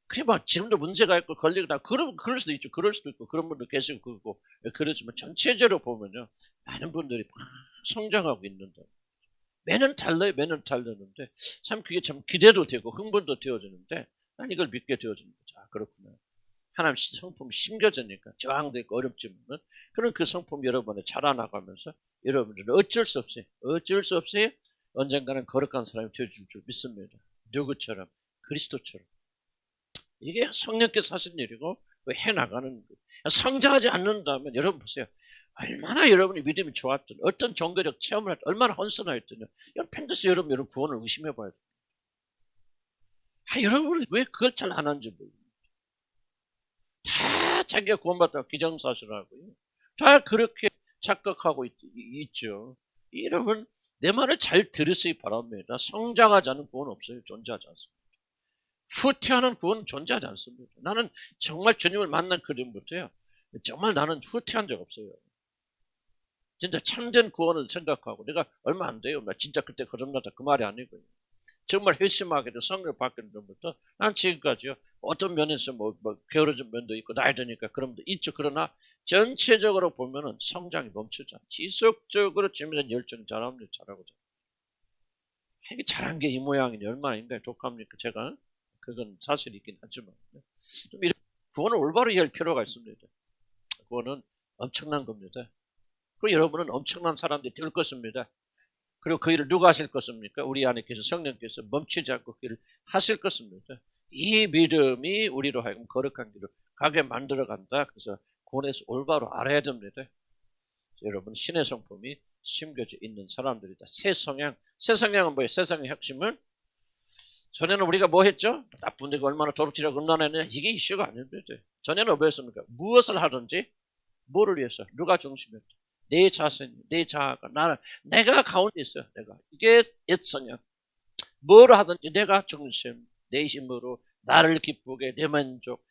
그래 막 지금도 문제가 있고 걸리고 다 그럴 수도 있죠. 그럴 수도 있고 그런 분도 계시고 그러고 그렇지만 전체적으로 보면요 많은 분들이 막 성장하고 있는다. 매년 달라는데 참 그게 참 기대도 되고 흥분도 되어지는데 난 이걸 믿게 되어지는 거죠. 아, 그렇구나. 하나님 성품이 심겨지니까 저항도 있고 어렵지만은 그런 그 성품 여러분에 자라나가면서 여러분들은 어쩔 수 없이 언젠가는 거룩한 사람이 되어줄 줄 믿습니다. 누구처럼? 그리스도처럼. 이게 성령께서 하신 일이고 해나가는 거예요. 성장하지 않는다면 여러분 보세요. 얼마나 여러분이 믿음이 좋았든 어떤 종교적 체험을 할 때 얼마나 헌선하였더냐. 반드시 여러분 구원을 의심해 봐야 돼요. 여러분이 왜 그걸 잘 안 하는지 모르겠어요. 다 자기가 구원받다가 기정사실하고요. 다 그렇게 착각하고 있죠. 여러분 내 말을 잘 들으시기 바랍니다. 성장하지 않은 구원 없어요. 존재하지 않습니다. 후퇴하는 구원은 존재하지 않습니다. 나는 정말 주님을 만난 그림부터요. 정말 나는 후퇴한 적 없어요. 진짜 참된 구원을 생각하고 내가 얼마 안 돼요. 나 진짜 그때 거듭났다 그 말이 아니고요. 정말 회심하게 돼 성령을 받게 전부터 난 지금까지요. 어떤 면에서 뭐 게으르진 면도 있고 나이 드니까 그런 면도 있죠. 그러나 전체적으로 보면은 성장이 멈추지 않아. 지속적으로 주님에 대한 열정이 잘하고 이게 잘한 게 이 모양이니 얼마나 인간이 독합니까? 제가 그건 사실이긴 하지만 좀 이런 구원을 올바로 이해할 필요가 있습니다. 구원은 엄청난 겁니다. 그리고 여러분은 엄청난 사람들이 될 것입니다. 그리고 그 일을 누가 하실 것입니까? 우리 안에 계신 성령께서 멈추지 않고 그 일을 하실 것입니다. 이 믿음이 우리로 하여금 거룩한 길을 가게 만들어간다. 그래서 구원에서 올바로 알아야 됩니다. 여러분 신의 성품이 심겨져 있는 사람들이다. 새 성향은 뭐예요? 새 성향의 핵심은 전에는 우리가 뭐 했죠? 나쁜 데가 얼마나 도둑질하고 음란했느냐? 이게 이슈가 아닙니다. 전에는 뭐였습니까? 무엇을 하든지 뭐를 위해서? 누가 중심이었죠? 내 자신, 내 자아가 나를 내가 가운데 있어요. 내가 이게 옛 성향. 뭘 하든지 내가 중심, 내 힘으로 나를 기쁘게 내 만족,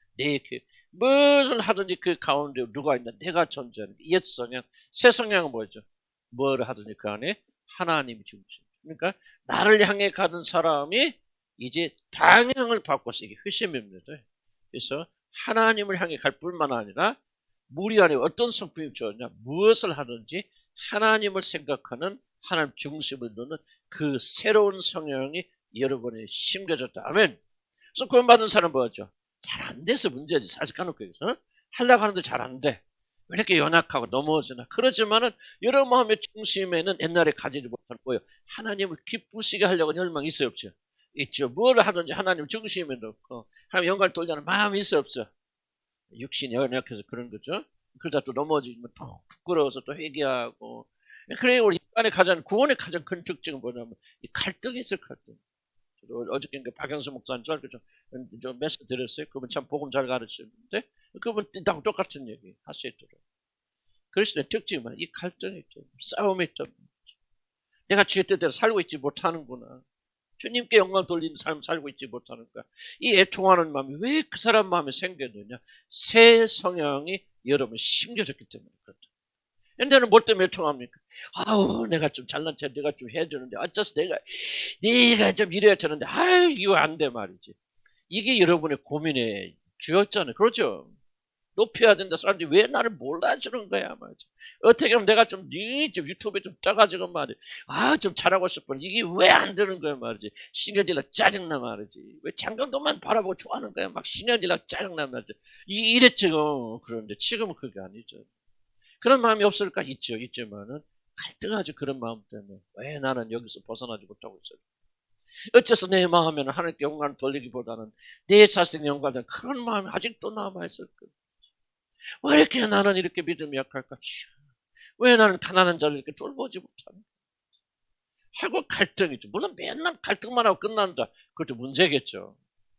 무엇을 하든지 그 가운데 누가 있나 내가 존재하는 옛 성향. 새 성향은 뭐죠? 뭘 하든지 그 안에 하나님이 중심. 그러니까 나를 향해 가는 사람이 이제 방향을 바꿔서 이게 회심입니다. 그래서 하나님을 향해 갈 뿐만 아니라 우리 안에 어떤 성품이 좋으냐, 무엇을 하든지 하나님을 생각하는 하나님 중심을 두는 그 새로운 성향이 여러분에 심겨졌다. 아멘. 그래서 구원받은 사람 뭐죠? 잘 안 돼서 문제지. 사실 까놓고 얘기해서 하려고 하는데 잘 안 돼. 왜 이렇게 연약하고 넘어지나. 그렇지만은 여러분 마음의 중심에는 옛날에 가지지 못한 거예요. 하나님을 기쁘시게 하려고 열망이 있어요, 없죠? 있죠. 뭘 하든지 하나님 중심에 놓고 하나님 영광을 돌리는 마음이 있어요, 없죠? 육신이 연약해서 그런 거죠. 그러다 또 넘어지면 또 부끄러워서 또 회개하고. 그래 우리 인간의 구원의 가장 큰 특징은 뭐냐면 이 갈등이 있어요. 갈등. 어저께 박영수 목사님 저 메시지 들었어요. 그분 참 복음 잘 가르치는데 그분 똑같은 얘기 하시더라고요. 그리스도의 특징은 이 갈등이 있죠. 싸움이 있죠. 내가 주의 뜻대로 살고 있지 못하는구나. 주님께 영광 돌리는 삶 살고 있지 못하는 거야. 이 애통하는 마음이 왜 그 사람 마음에 생겼느냐? 새 성향이 여러분 심겨졌기 때문에 그렇다. 옛날에는 뭐 때문에 애통합니까? 아우 내가 좀 잘난 체 내가 좀 해주는데 어째서 내가 좀 이래야 되는데 아유 이거 안 돼 말이지. 이게 여러분의 고민의 주였잖아요. 그렇죠? 높여야 된다. 사람들이 왜 나를 몰라주는 거야 말이지. 어떻게 하면 내가 좀 유튜브에 좀 떠가지고 말이지. 좀 잘하고 싶어. 이게 왜 안 되는 거야 말이지. 신경질나 짜증나 말이지. 왜 장경도만 바라보고 좋아하는 거야. 막 신경질나 짜증나 말이지. 이랬죠. 그런데 지금은 그게 아니죠. 그런 마음이 없을까? 있죠. 있지만은 갈등하죠. 그런 마음 때문에. 왜 나는 여기서 벗어나지 못하고 있어요. 어째서 내 마음에는 하나님께 영광을 돌리기보다는 내 자신의 영광을 그런 마음이 아직도 남아있을까? 왜 이렇게 나는 이렇게 믿음이 약할까? 왜 나는 가난한 자를 이렇게 돌보지 못하는가? 하고 갈등이죠. 물론 맨날 갈등만 하고 끝난다. 그것도 문제겠죠.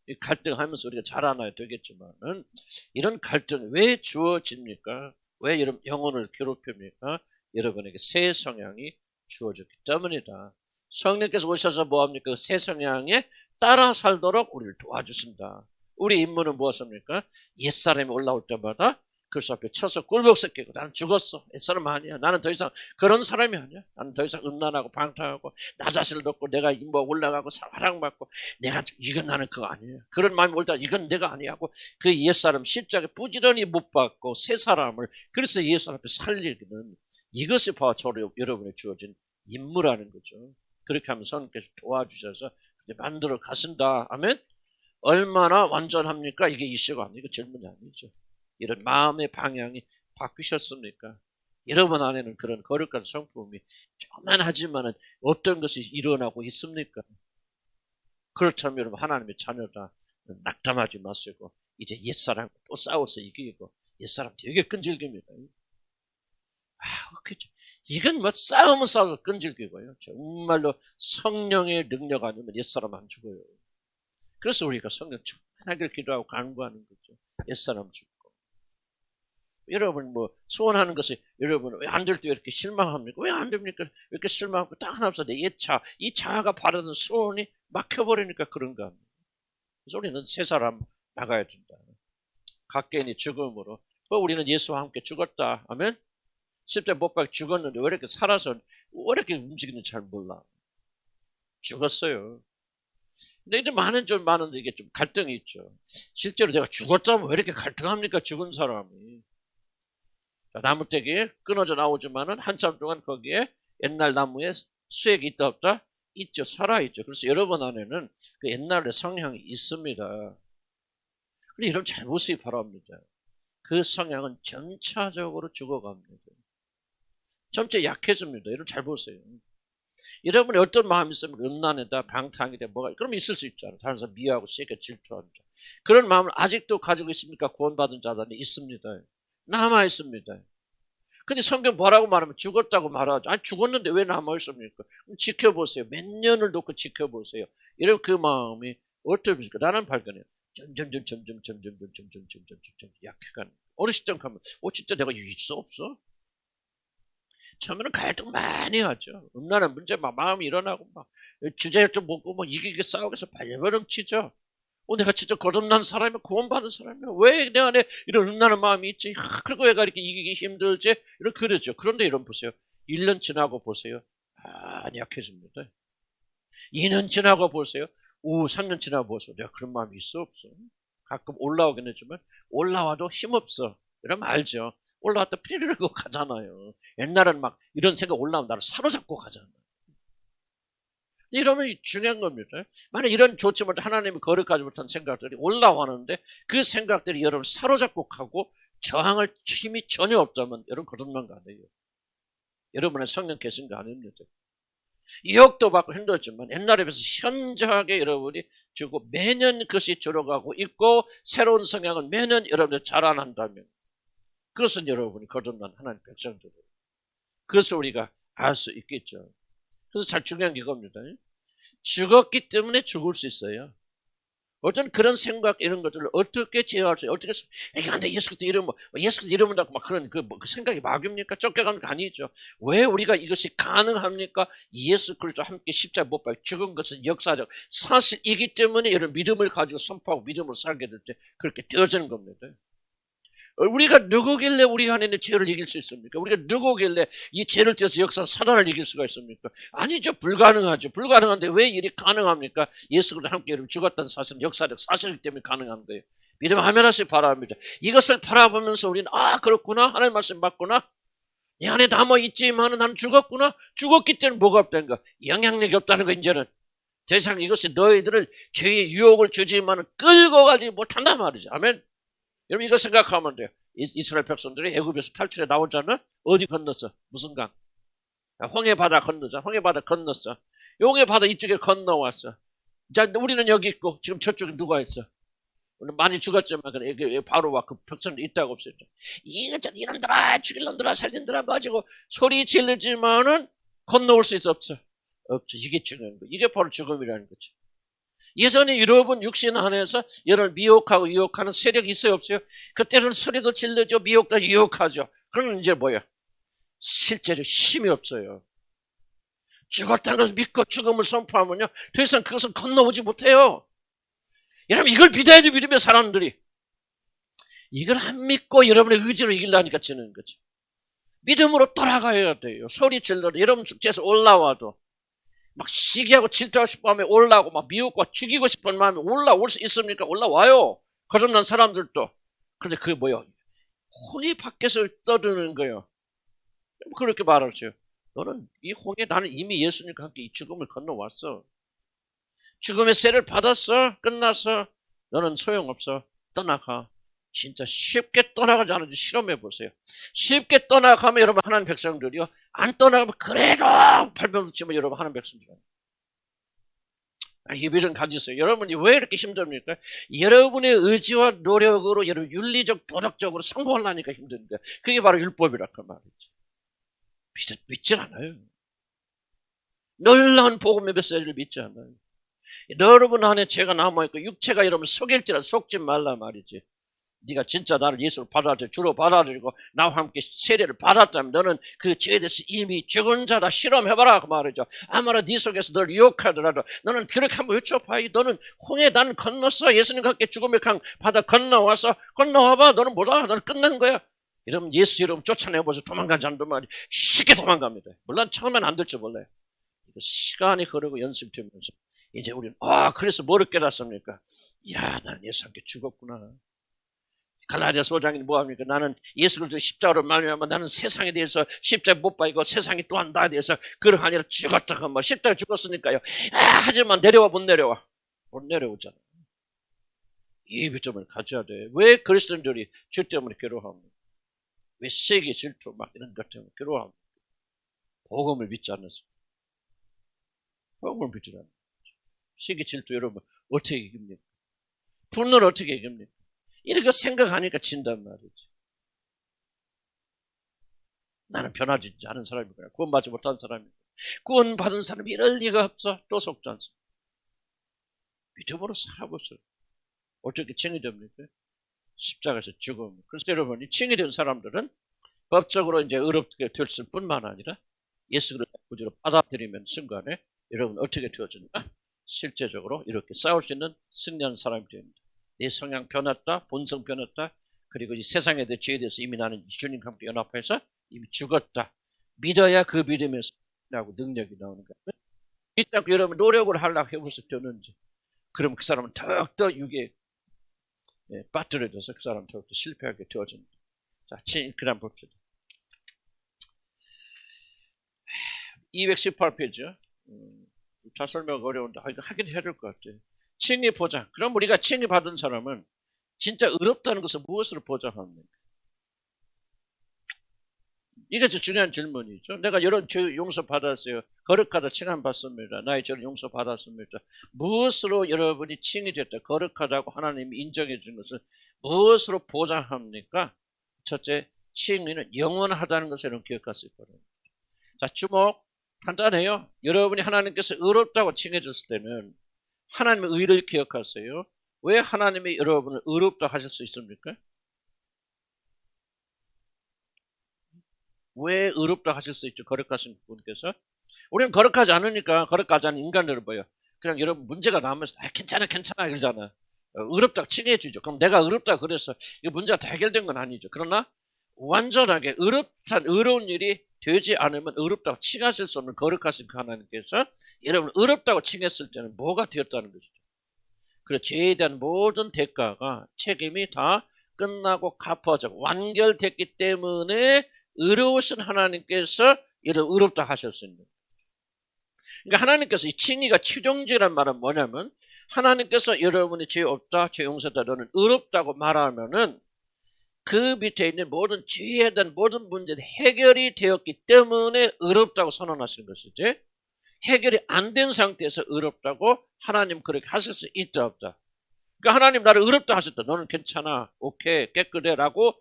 이 갈등하면서 우리가 자라나야 되겠지만은 이런 갈등이 왜 주어집니까? 왜 여러분 영혼을 괴롭힙니까? 여러분에게 새 성향이 주어졌기 때문이다. 성령께서 오셔서 뭐합니까? 새 성향에 따라 살도록 우리를 도와주신다. 우리 임무는 무엇입니까? 옛사람이 올라올 때마다 그 앞에 쳐서 꿀벅새끼고 나는 죽었어. 옛사람 아니야. 나는 더 이상 그런 사람이 아니야. 나는 더 이상 음란하고 방탕하고 나 자신을 놓고 내가 뭐 올라가고 사랑받고 내가 이건 나는 그거 아니에요. 그런 마음이 올 때 이건 내가 아니하고 그 옛사람 십자가에 부지런히 못 박고 새 사람을 그래서 예수 앞에 살리기는 이것이 바로 여러분에 주어진 임무라는 거죠. 그렇게 하면 성령께서 도와주셔서 만들어 가신다. 아멘. 얼마나 완전합니까? 이게 이슈가 아니고 질문이 아니죠. 이런 마음의 방향이 바뀌셨습니까? 여러분 안에는 그런 거룩한 성품이 조만하지만은 어떤 것이 일어나고 있습니까? 그렇다면 여러분 하나님의 자녀다. 낙담하지 마시고 이제 옛사람과 또 싸워서 이기고 옛사람 되게 끈질깁니다. 그렇죠. 이건 뭐 싸우면 싸워서 끈질기고요. 정말로 성령의 능력 아니면 옛사람 안 죽어요. 그래서 우리가 성령 충만하게 기도하고 간구하는 거죠. 옛사람 죽고. 여러분 뭐 소원하는 것이 여러분 왜 안 될 때 이렇게 실망합니까? 왜 안 됩니까? 이렇게 실망하고 딱 하나 없어. 내 옛차 이 차가 바라는 소원이 막혀버리니까 그런가 합니다. 그래서 우리는 새 사람 나가야 된다. 각개인이 죽음으로 우리는 예수와 함께 죽었다. 아멘. 십자가에 못 박혀 죽었는데 왜 이렇게 살아서 왜 이렇게 움직이는지 잘 몰라. 죽었어요. 근데 이제 많은데 이게 좀 갈등이 있죠. 실제로 내가 죽었다면 왜 이렇게 갈등합니까? 죽은 사람이. 나무떼기 끊어져 나오지만은 한참 동안 거기에 옛날 나무에 수액이 있다 없다? 있죠. 살아있죠. 그래서 여러분 안에는 그 옛날의 성향이 있습니다. 근데 여러분 잘 보시기 바랍니다. 그 성향은 전차적으로 죽어갑니다. 점차 약해집니다. 여러분 잘 보세요. 여러분이 어떤 마음이 있으면 음란이다, 방탕이다, 뭐가 그럼 있을 수 있잖아요. 다른 사람 미워하고 세게 질투한다. 그런 마음을 아직도 가지고 있습니까? 구원받은 자들이 있습니다. 남아 있습니다. 근데 성경 뭐라고 말하면 죽었다고 말하죠. 아니 죽었는데 왜 남아 있습니까? 지켜보세요. 몇 년을 놓고 지켜보세요. 이런 그 마음이 어떻습니까? 나는 발견해요. 점점 약해가는. 어느 시점 가면 진짜 내가 있어 없어? 처음에는 갈등 많이 하죠. 음란한 문제 막 마음이 일어나고 막 주제도 먹고 뭐 이기게 싸우면서 발버둥 치죠. 내가 진짜 거듭난 사람이야, 구원받은 사람이야. 왜 내 안에 이런 음란한 마음이 있지? 그리고 왜가 이렇게 이기기 힘들지? 이런 그러죠. 그런데 이런 보세요. 1년 지나고 보세요. 많이 약해집니다. 2년 지나고 보세요. 3년 지나고 보세요. 내가 그런 마음이 있어 없어? 가끔 올라오긴 했지만 올라와도 힘없어. 이러면 알죠. 올라왔다 피리르고 가잖아요. 옛날에는 막 이런 생각 올라오면 나를 사로잡고 가잖아요. 이러면 중요한 겁니다. 만약 이런 좋지 못한 하나님이 거룩하지 못한 생각들이 올라오는데 그 생각들이 여러분을 사로잡고 가고 저항할 힘이 전혀 없다면 여러분 거듭난 거 아니에요. 여러분의 성령 계신 거 아닙니다. 유혹도 받고 힘들었지만 옛날에 비해서 현저하게 여러분이 주고 매년 그것이 줄어가고 있고 새로운 성향을 매년 여러분이 자라난다면 그것은 여러분이 거듭난 하나님 백성들이에요. 그것을 우리가 알 수 있겠죠. 그래서 잘 중요한 게 이겁니다. 죽었기 때문에 죽을 수 있어요. 어떤 그런 생각 이런 것들을 어떻게 제어할 수 있어요? 어떻게 이게 안 돼, 예수 그리스도 이러면 예수 그리스도 이러면 막 그런 그 생각이 막입니까? 쫓겨가는 거 아니죠. 왜 우리가 이것이 가능합니까? 예수 그리스도와 함께 십자가 못 박혀 죽은 것은 역사적 사실이기 때문에 이런 믿음을 가지고 선포하고 믿음으로 살게 될 때 그렇게 되어지는 겁니다. 우리가 누구길래 우리 안에 있는 죄를 이길 수 있습니까? 우리가 누구길래 이 죄를 떼서 역사 사단을 이길 수가 있습니까? 아니죠. 불가능하죠. 불가능한데 왜 일이 가능합니까? 예수 그리스도와 함께 죽었다는 사실은 역사적 사실이기 때문에 가능한 거예요. 믿음 하면하시 바랍니다. 이것을 바라보면서 우리는 그렇구나. 하나님 말씀 맞구나. 내 안에 남아있지만 나는 죽었구나. 죽었기 때문에 뭐가 없다는 거. 영향력이 없다는 거 이제는. 더 이상 이것이 너희들을 죄의 유혹을 주지만 끌고 가지 못한단 말이죠. 아멘. 여러분 이거 생각하면 돼요. 이스라엘 백성들이 애굽에서 탈출해 나오잖아. 어디 건넜어? 무슨 강? 홍해 바다 건너자. 홍해 바다 건넜어. 홍해 바다 이쪽에 건너왔어. 자, 우리는 여기 있고 지금 저쪽에 누가 있어? 우리 많이 죽었지만 바로 와 그 백성들 있다고 없어요. 이놈들아 죽일 놈들아 살린들아 가지고 소리 지르지만은 건너올 수 있어 없어? 없죠. 이게 중요한 거. 이게 바로 죽음이라는 거죠. 예전에 여러분 육신 안에서 여러분을 미혹하고 유혹하는 세력이 있어요 없어요? 그때는 소리도 질르죠. 미혹도 유혹하죠. 그러면 이제 뭐야? 실제로 힘이 없어요. 죽었다는 걸 믿고 죽음을 선포하면요 더 이상 그것은 건너오지 못해요. 여러분 이걸 믿어야지. 믿으면 사람들이 이걸 안 믿고 여러분의 의지로 이기려니까 지는 거죠. 믿음으로 돌아가야 돼요. 소리 질러도 여러분 축제에서 올라와도 막 시기하고 질투하고 싶은 마음에 올라오고 막 미혹과 죽이고 싶은 마음에 올라올 수 있습니까? 올라와요. 거듭난 사람들도. 그런데 그게 뭐예요? 홍해 밖에서 떠드는 거예요. 그렇게 말하죠. 너는 이 홍해 나는 이미 예수님과 함께 이 죽음을 건너왔어. 죽음의 세를 받았어. 끝났어. 너는 소용없어. 떠나가. 진짜 쉽게 떠나가지 않은지 실험해 보세요. 쉽게 떠나가면 여러분 하나님 백성들이요. 안 떠나가면 그래도 발버둥 치면 여러분 하나님 백성들이요. 희비를 가지세요. 여러분이 왜 이렇게 힘듭니까? 여러분의 의지와 노력으로 여러분 윤리적 도덕적으로 성공하려니까 힘든데 그게 바로 율법이라고 그 말이죠. 믿지 않아요. 놀라운 복음의 메시지를 믿지 않아요. 여러분 안에 죄가 남아있고 육체가 여러분 속일지라 속지 말라 말이지. 네가 진짜 나를 예수로 주로 받아들이고 나와 함께 세례를 받았다면 너는 그 죄에 대해서 이미 죽은 자다. 실험해봐라 그 말이죠. 아무나 네 속에서 널 유혹하더라도 너는 그렇게 한번 외쳐봐. 너는 홍해 나는 건넜어. 예수님과 함께 죽음의 강 바다 건너와서 건너와봐. 너는 뭐다? 너는 끝난 거야. 이러면 예수 이름 쫓아내보자. 도망가지 않는 말이 쉽게 도망갑니다. 물론 처음엔 안 될지 몰라요. 시간이 흐르고 연습되면서 이제 우리는 그래서 뭐를 깨닫습니까? 야, 나는 예수 함께 죽었구나. 갈라디아서 5장이 뭐합니까? 나는 예수 그리스도 십자가로 말미암아 나는 세상에 대해서 십자가 못 박이고 세상이 또한 나에 대해서 그런 아니라 죽었다. 뭐 십자가 죽었으니까요. 하지만 내려와 못 내려와. 못 내려오잖아. 이 비점을 가져야 돼. 왜 그리스도인들이 죄 때문에 괴로워합니까? 왜 세계 질투 막 이런 것 때문에 괴로워합니까? 복음을 믿지 않아서. 복음을 믿지 않아서. 세계 질투 여러분 어떻게 이깁니까? 분노를 어떻게 이깁니까? 이렇게 생각하니까 진단 말이지. 나는 변하지 않은 사람이구나. 구원받지 못한 사람이구나. 구원받은 사람이 이럴 리가 없어. 또 속지 않습니다. 믿음으로 살아보세요. 어떻게 칭이 됩니까? 십자가에서 죽음. 그래서 여러분이 칭이 된 사람들은 법적으로 이제 의롭게 됐을 뿐만 아니라 예수 그리스도를 구주로 받아들이면 순간에 여러분 어떻게 되어졌나? 실제적으로 이렇게 싸울 수 있는 승리하는 사람이 됩니다. 내 성향 변했다, 본성 변했다, 그리고 이 세상에 대해 죄에 대해서 이미 나는 주님과 함께 연합해서 이미 죽었다. 믿어야 그 믿음에서 하고 능력이 나오는 거예요. 믿지 않고 여러분 노력을 하려고 해보세요. 되는지. 그럼 그 사람은 더욱더 육에 빠뜨려져서 그 사람은 더욱더 실패하게 되어집니다. 자, 그 다음 봅시다. 218페이지. 다 설명 어려운데 하긴 해야 될 것 같아요. 칭의 보장. 그럼 우리가 칭의 받은 사람은 진짜 의롭다는 것을 무엇으로 보장합니까? 이게 중요한 질문이죠. 내가 이런 죄 용서 받았어요. 거룩하다 칭함 받습니다. 나의 죄를 용서 받았습니다. 무엇으로 여러분이 칭이 됐다, 거룩하다고 하나님이 인정해 준 것을 무엇으로 보장합니까? 첫째, 칭의는 영원하다는 것을 여러분 기억하실 거예요. 자, 주목. 간단해요. 여러분이 하나님께서 의롭다고 칭해 줬을 때는 하나님의 의를 기억하세요. 왜 하나님이 여러분을 의롭다 하실 수 있습니까? 왜 의롭다 하실 수 있죠? 거룩하신 분께서. 우리는 거룩하지 않으니까 거룩하지 않은 인간들을 보여. 그냥 여러분 문제가 나오면서 괜찮아 이러잖아. 의롭다고 칭해 주죠. 그럼 내가 의롭다 그래서 이 문제가 다 해결된 건 아니죠. 그러나 완전하게 의로운 일이 되지 않으면 의롭다고 칭하실 수 없는 거룩하신 그 하나님께서 여러분 의롭다고 칭했을 때는 뭐가 되었다는 것이죠. 그래서 죄에 대한 모든 대가가 책임이 다 끝나고 갚아져 완결됐기 때문에 의로우신 하나님께서 이런 의롭다 하실 수 있는 거예요. 그러니까 하나님께서 이 칭의가 최종적이라는 말은 뭐냐면 하나님께서 여러분이 죄 없다, 죄 용서다, 너는 의롭다고 말하면은 그 밑에 있는 모든 죄에 대한 모든 문제는 해결이 되었기 때문에 의롭다고 선언하시는 것이지, 해결이 안 된 상태에서 의롭다고 하나님 그렇게 하실 수 있다 없다. 그러니까 하나님 나를 의롭다 하셨다, 너는 괜찮아, 오케이, 깨끗해 라고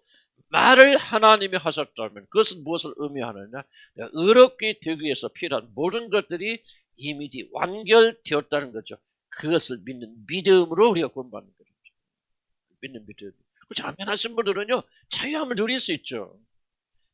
말을 하나님이 하셨다면 그것은 무엇을 의미하느냐? 의롭게 되기 위해서 필요한 모든 것들이 이미 완결되었다는 거죠. 그것을 믿는 믿음으로 우리가 구원받는 거죠. 믿는 믿음. 자면하신 분들은요 자유함을 누릴 수 있죠.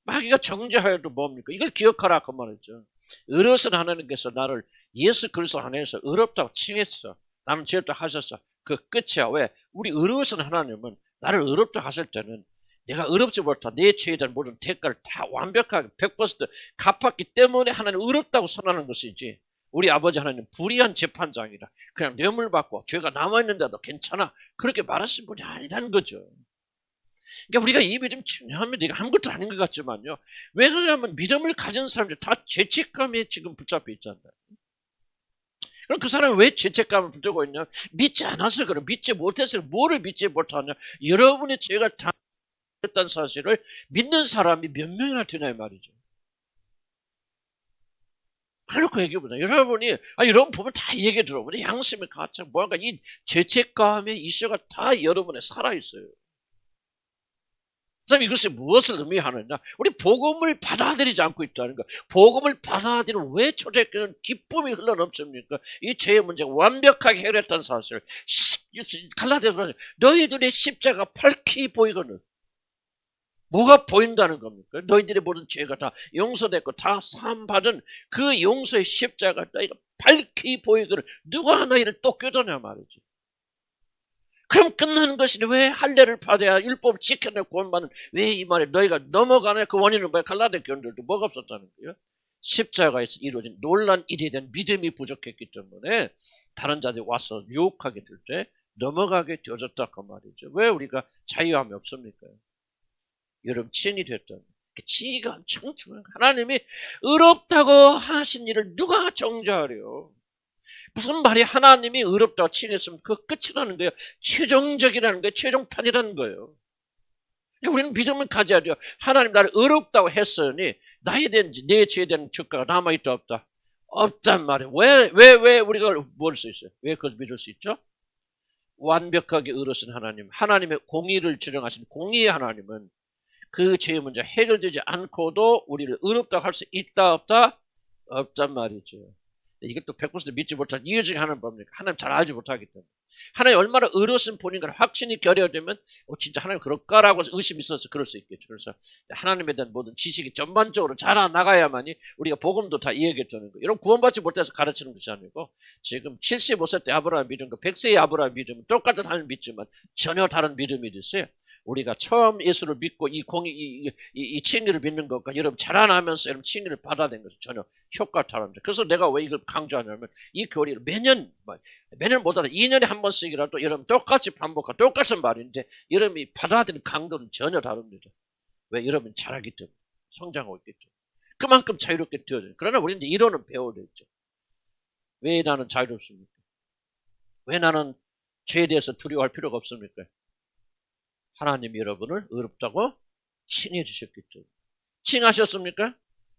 마귀가 정죄하여도 뭡니까? 이걸 기억하라 그 말이죠. 의로우신 하나님께서 나를 예수 그리스도 안에서 의롭다고 칭했어. 나는 죄도 하셨어. 그 끝이야. 왜? 우리 의로우신 하나님은 나를 의롭다 하실 때는 내가 의롭지 못한 내 죄에 대한 모든 대가를 다 완벽하게 100% 갚았기 때문에 하나님 의롭다고 선언하는 것이지, 우리 아버지 하나님 불의한 재판장이라 그냥 뇌물 받고 죄가 남아있는데도 괜찮아 그렇게 말하신 분이 아니라는 거죠. 그러니까 우리가 이 믿음 중요합니다. 이거 아무것도 아닌 것 같지만요. 왜 그러냐면 믿음을 가진 사람들이 다 죄책감에 지금 붙잡혀 있잖아요. 그럼 그 사람이 왜 죄책감을 붙들고 있냐? 믿지 않아서 그래. 믿지 못해서 뭐를 믿지 못하냐? 여러분의 죄가 다 했다는 사실을 믿는 사람이 몇 명이나 되냐 이 말이죠. 그렇고 얘기해보자. 여러분이 여러분 보면 다 얘기 들어보면 양심의 가책 뭔가 이 죄책감의 이슈가 다 여러분에 살아있어요. 그 다음에 이것이 무엇을 의미하느냐? 우리 복음을 받아들이지 않고 있다는 거. 복음을 받아들이면 왜 초대교회는 기쁨이 흘러넘칩니까? 이 죄의 문제가 완벽하게 해결했다는 사실. 갈라디아서 너희들의 십자가 밝히 보이거든. 뭐가 보인다는 겁니까? 너희들의 모든 죄가 다 용서됐고 다 사함받은 그 용서의 십자가 너희가 밝히 보이거든. 누가 너희를 또 껴드냐 말이지. 그럼 끝나는 것이니 왜 할례를 받아야 율법을 지켜내 구원받는, 왜 이 말에 너희가 넘어가네? 그 원인은 뭐야? 갈라디아 교인들도 뭐가 없었다는 거예요? 십자가에서 이루어진 놀란 일에 대한 믿음이 부족했기 때문에 다른 자들이 와서 유혹하게 될 때 넘어가게 되어졌다 그 말이죠. 왜 우리가 자유함이 없습니까? 여러분 칭이 됐다는, 칭의가 엄청 중요한 거예요. 하나님이 의롭다고 하신 일을 누가 정죄하려? 무슨 말이 하나님이 의롭다고 칭했으면 그 끝이라는 거예요. 최종적이라는 거예요. 최종판이라는 거예요. 그러니까 우리는 믿음을 가져야 돼요. 하나님 나를 의롭다고 했으니 나에 대한, 내 죄에 대한 죄가가 남아있다 없다? 없단 말이에요. 왜 우리가 모를 수 있어요? 왜 그걸 믿을 수 있죠? 완벽하게 의로우신 하나님, 하나님의 공의를 주장하신 공의의 하나님은 그 죄의 문제 해결되지 않고도 우리를 의롭다고 할 수 있다 없다? 없단 말이죠. 이것도 100% 믿지 못한 이유 중에 하나는 뭡니까? 하나님 잘 알지 못하기 때문에. 하나님 얼마나 의로우신 분인가 확신이 결여되면 진짜 하나님 그럴까라고 의심이 있어서 그럴 수 있겠죠. 그래서 하나님에 대한 모든 지식이 전반적으로 자라나가야만이 우리가 복음도 다 이해하겠다는 거. 이런 구원받지 못해서 가르치는 것이 아니고 지금 75세 때 아브라함 믿음과 100세의 아브라함 믿음은 똑같은 하나님 믿지만 전혀 다른 믿음이 있어요. 우리가 처음 예수를 믿고 이 칭의를 믿는 것과 여러분 자라나면서 여러분 칭의를 받아낸 것은 전혀 효과가 다릅니다. 그래서 내가 왜 이걸 강조하냐면 이 교리를 매년 못하는 2년에 한 번씩이라도 여러분 똑같이 반복하고 똑같은 말인데 여러분이 받아들이는 강도는 전혀 다릅니다. 왜? 여러분 잘하기 때문에 성장하고 있기 때문에 그만큼 자유롭게 되어져요. 그러나 우리는 이제 이론은 배워야 되죠. 왜 나는 자유롭습니까? 왜 나는 죄에 대해서 두려워할 필요가 없습니까? 하나님이 여러분을 의롭다고 칭해 주셨기 때문에. 칭하셨습니까?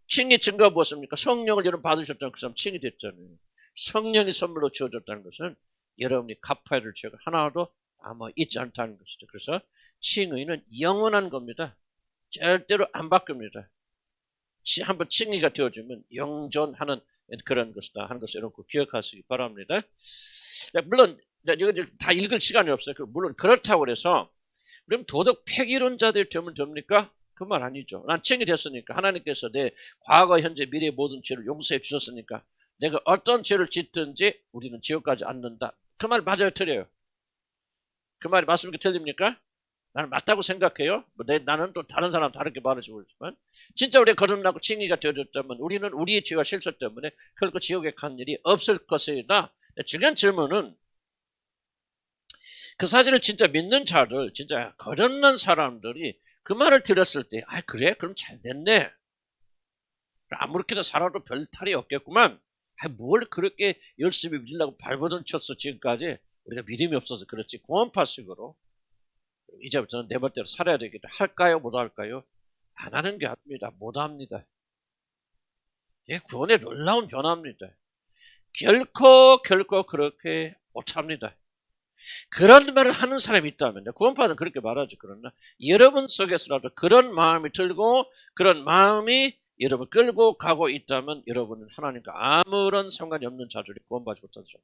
칭의 증거가 무엇입니까? 성령을 여러분 받으셨다는 그 사람 칭이 됐잖아요. 성령이 선물로 주어졌다는 것은 여러분이 갚아야 될 죄가 하나도 아마 있지 않다는 것이죠. 그래서 칭의는 영원한 겁니다. 절대로 안 바뀝니다. 한번 칭의가 되어지면 영존하는 그런 것이다 하는 것을 여러분 기억하시기 바랍니다. 물론 이거 다 읽을 시간이 없어요. 물론 그렇다고 해서 그럼 도덕 폐기론자들 되면 됩니까? 그 말 아니죠. 난 칭이 됐으니까 하나님께서 내 과거, 현재, 미래 모든 죄를 용서해 주셨으니까 내가 어떤 죄를 짓든지 우리는 지옥 가지 않는다. 그 말 맞아요, 틀려요? 그 말이 맞습니까? 틀립니까? 나는 맞다고 생각해요. 나는 또 다른 사람 다르게 말할지 모르지만 진짜 우리가 거듭나고 칭의가 되어졌다면 우리는 우리의 죄와 실수 때문에 결코 지옥에 간 일이 없을 것이다. 중요한 질문은 그 사실을 진짜 믿는 자들, 진짜 거듭난 사람들이 그 말을 들었을 때, 그래? 그럼 잘 됐네. 아무렇게나 살아도 별 탈이 없겠구만. 뭘 그렇게 열심히 믿으려고 발버둥 쳤어, 지금까지. 우리가 믿음이 없어서 그렇지. 구원파식으로. 이제부터는 내 멋대로 살아야 되겠다. 할까요? 못 할까요? 안 하는 게 아닙니다. 못 합니다. 이게 구원의 놀라운 변화입니다. 결코 그렇게 못 합니다. 그런 말을 하는 사람이 있다면 구원파는 그렇게 말하죠. 그러나 여러분 속에서라도 그런 마음이 들고 그런 마음이 여러분 끌고 가고 있다면 여러분은 하나님과 아무런 상관이 없는 자들이 구원받지 못한 사람.